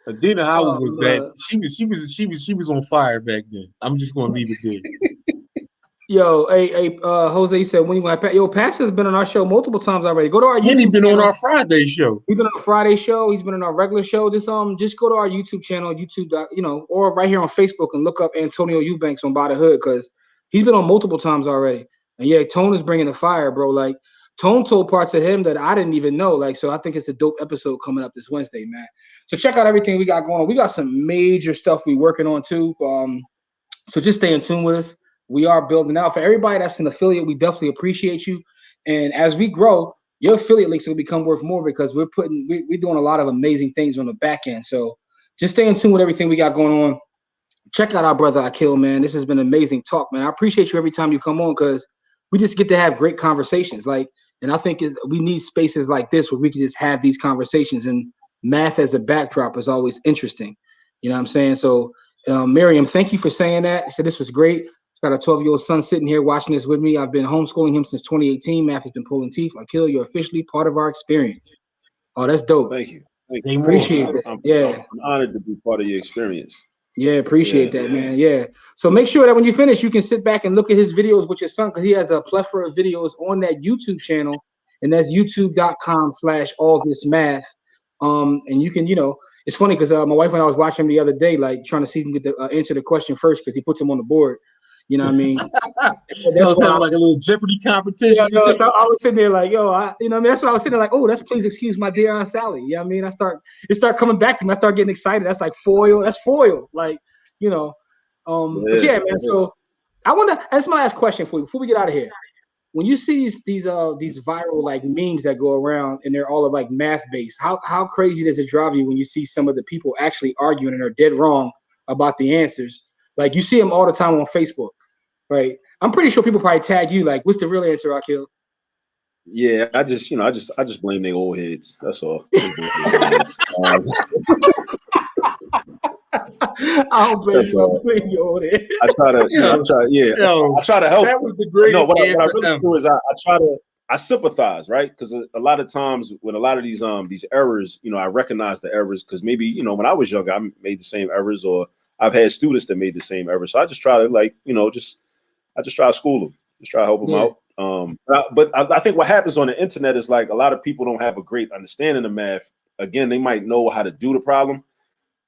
Adina Howard was that. She was on fire back then. I'm just gonna leave it there. Yo, hey, Jose said when you going to Yo, Pastor's been on our show multiple times already. Go to our YouTube. And he's been on our Friday show. He's been on a Friday show. He's been on our regular show. Just go to our YouTube channel, or right here on Facebook and look up Antonio Eubanks on By the Hood because he's been on multiple times already. And yeah, Tone is bringing the fire, bro. Like Tone told parts of him that I didn't even know. Like, so I think it's a dope episode coming up this Wednesday, man. So check out everything we got going on. We got some major stuff we working on too. So just stay in tune with us. We are building out. For everybody that's an affiliate, we definitely appreciate you. And as we grow, your affiliate links will become worth more because we're doing a lot of amazing things on the back end. So just stay in tune with everything we got going on. Check out our brother Akil, man. This has been amazing talk, man. I appreciate you every time you come on because we just get to have great conversations. And I think we need spaces like this where we can just have these conversations. And math as a backdrop is always interesting. You know what I'm saying? So Miriam, thank you for saying that. So this was great. Got a 12-year-old son sitting here watching this with me. I've been homeschooling him since 2018. Math has been pulling teeth. Akil, you're officially part of our experience. Oh, that's dope. Thank you. Appreciate that. I'm honored to be part of your experience. Yeah, appreciate that, man. Yeah. So make sure that when you finish, you can sit back and look at his videos with your son because he has a plethora of videos on that YouTube channel, and that's youtube.com/allthismath. And you can, it's funny because my wife and I was watching him the other day, like trying to see if he can get the answer the question first because he puts them on the board. You know what I mean? That's like a little Jeopardy competition. Yeah, so I was sitting there like, that's what I was sitting there like, oh, that's please excuse my dear Aunt Sally. You know what I mean? It start coming back to me. I start getting excited. That's like foil. That's foil. Like, you know. But yeah, man. So I wonder. That's my last question for you before we get out of here. When you see these viral like memes that go around and they're all of like math based, how crazy does it drive you when you see some of the people actually arguing and are dead wrong about the answers? Like you see them all the time on Facebook, right? I'm pretty sure people probably tag you like, "What's the real answer, Akil?" Yeah, I just blame their old heads. That's all. I don't blame you. I'm blaming your old head. I try to help. That was the greatest what I answer really ever. do is I sympathize, right? Because a lot of times with a lot of these errors, I recognize the errors because maybe when I was younger, I made the same errors, or I've had students that made the same errors. So I just try to I just try to school them, just try to help them out. But I think what happens on the internet is like a lot of people don't have a great understanding of math. Again, they might know how to do the problem,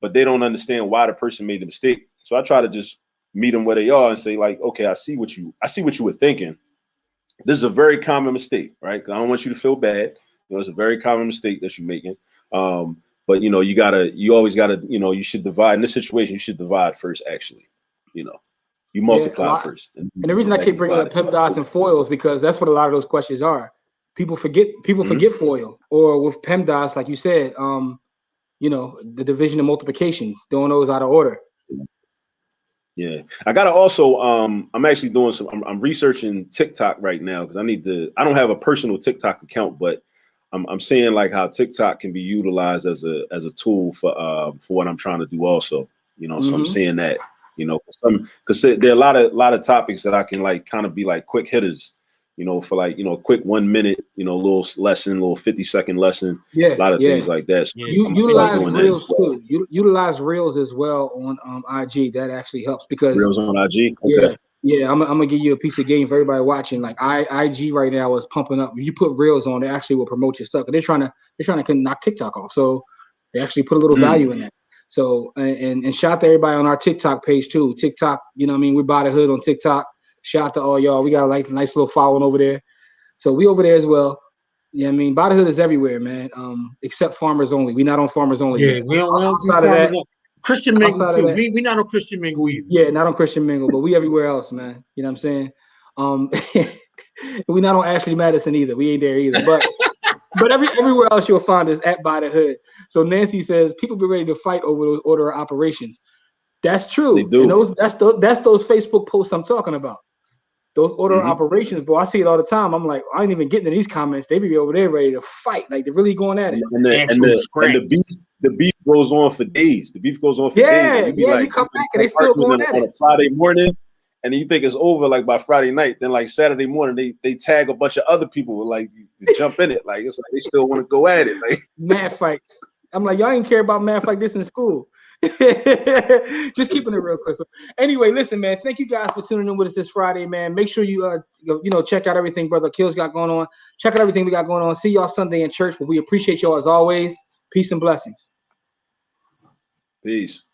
but they don't understand why the person made the mistake. So I try to just meet them where they are and say, like, okay, I see what you were thinking. This is a very common mistake, right? I don't want you to feel bad. It's a very common mistake that you're making. But you always gotta, you should divide in this situation. You should divide first, actually. You multiply first. And the reason I keep bringing up PEMDAS and FOIL is because that's what a lot of those questions are. People forget FOIL, or with PEMDAS, like you said, the division and multiplication, doing those out of order. Yeah, I gotta also. I'm actually doing I'm researching TikTok right now because I don't have a personal TikTok account, but I'm seeing like how TikTok can be utilized as a tool for what I'm trying to do also. So I'm seeing that. Because there are a lot of topics that I can like kind of be like quick hitters. For like a quick 1 minute, little lesson, little 50-second lesson. Yeah, a lot of things like that. So you utilize Reels too. You utilize Reels as well on IG. That actually helps because Reels on IG. Okay. Yeah. I'm gonna give you a piece of game for everybody watching. Like IG right now is pumping up. If you put Reels on, they actually will promote your stuff. They're trying to knock TikTok off. So they actually put a little value in that. So and shout out to everybody on our TikTok page too. TikTok, we're by the hood on TikTok. Shout out to all y'all. We got a nice little following over there. So we over there as well. Yeah, By the Hood is everywhere, man. Except Farmers Only. We not on Farmers Only. Yeah, we don't outside of that. Christian Mingle too. We not on Christian Mingle either. Yeah, not on Christian Mingle, but we everywhere else, man. You know what I'm saying? We not on Ashley Madison either. We ain't there either. But everywhere else you'll find us at By the Hood. So Nancy says people be ready to fight over those order of operations. That's true. They do. And that's those Facebook posts I'm talking about. Those order operations, bro. I see it all the time. I'm like, I ain't even getting in these comments. They be over there ready to fight. Like they're really going at it. And the beef goes on for days. The beef goes on for days. You come back and they still going at it. On a Friday morning, and then you think it's over like by Friday night. Then like Saturday morning, they tag a bunch of other people like to jump in it. Like it's like they still want to go at it. Like mad fights. I'm like, y'all ain't care about math like this in school. Just keeping it real, Crystal. Anyway, listen, man. Thank you guys for tuning in with us this Friday, man. Make sure you check out everything Brother Akil's got going on. Check out everything we got going on. See y'all Sunday in church, but we appreciate y'all as always. Peace and blessings. Peace.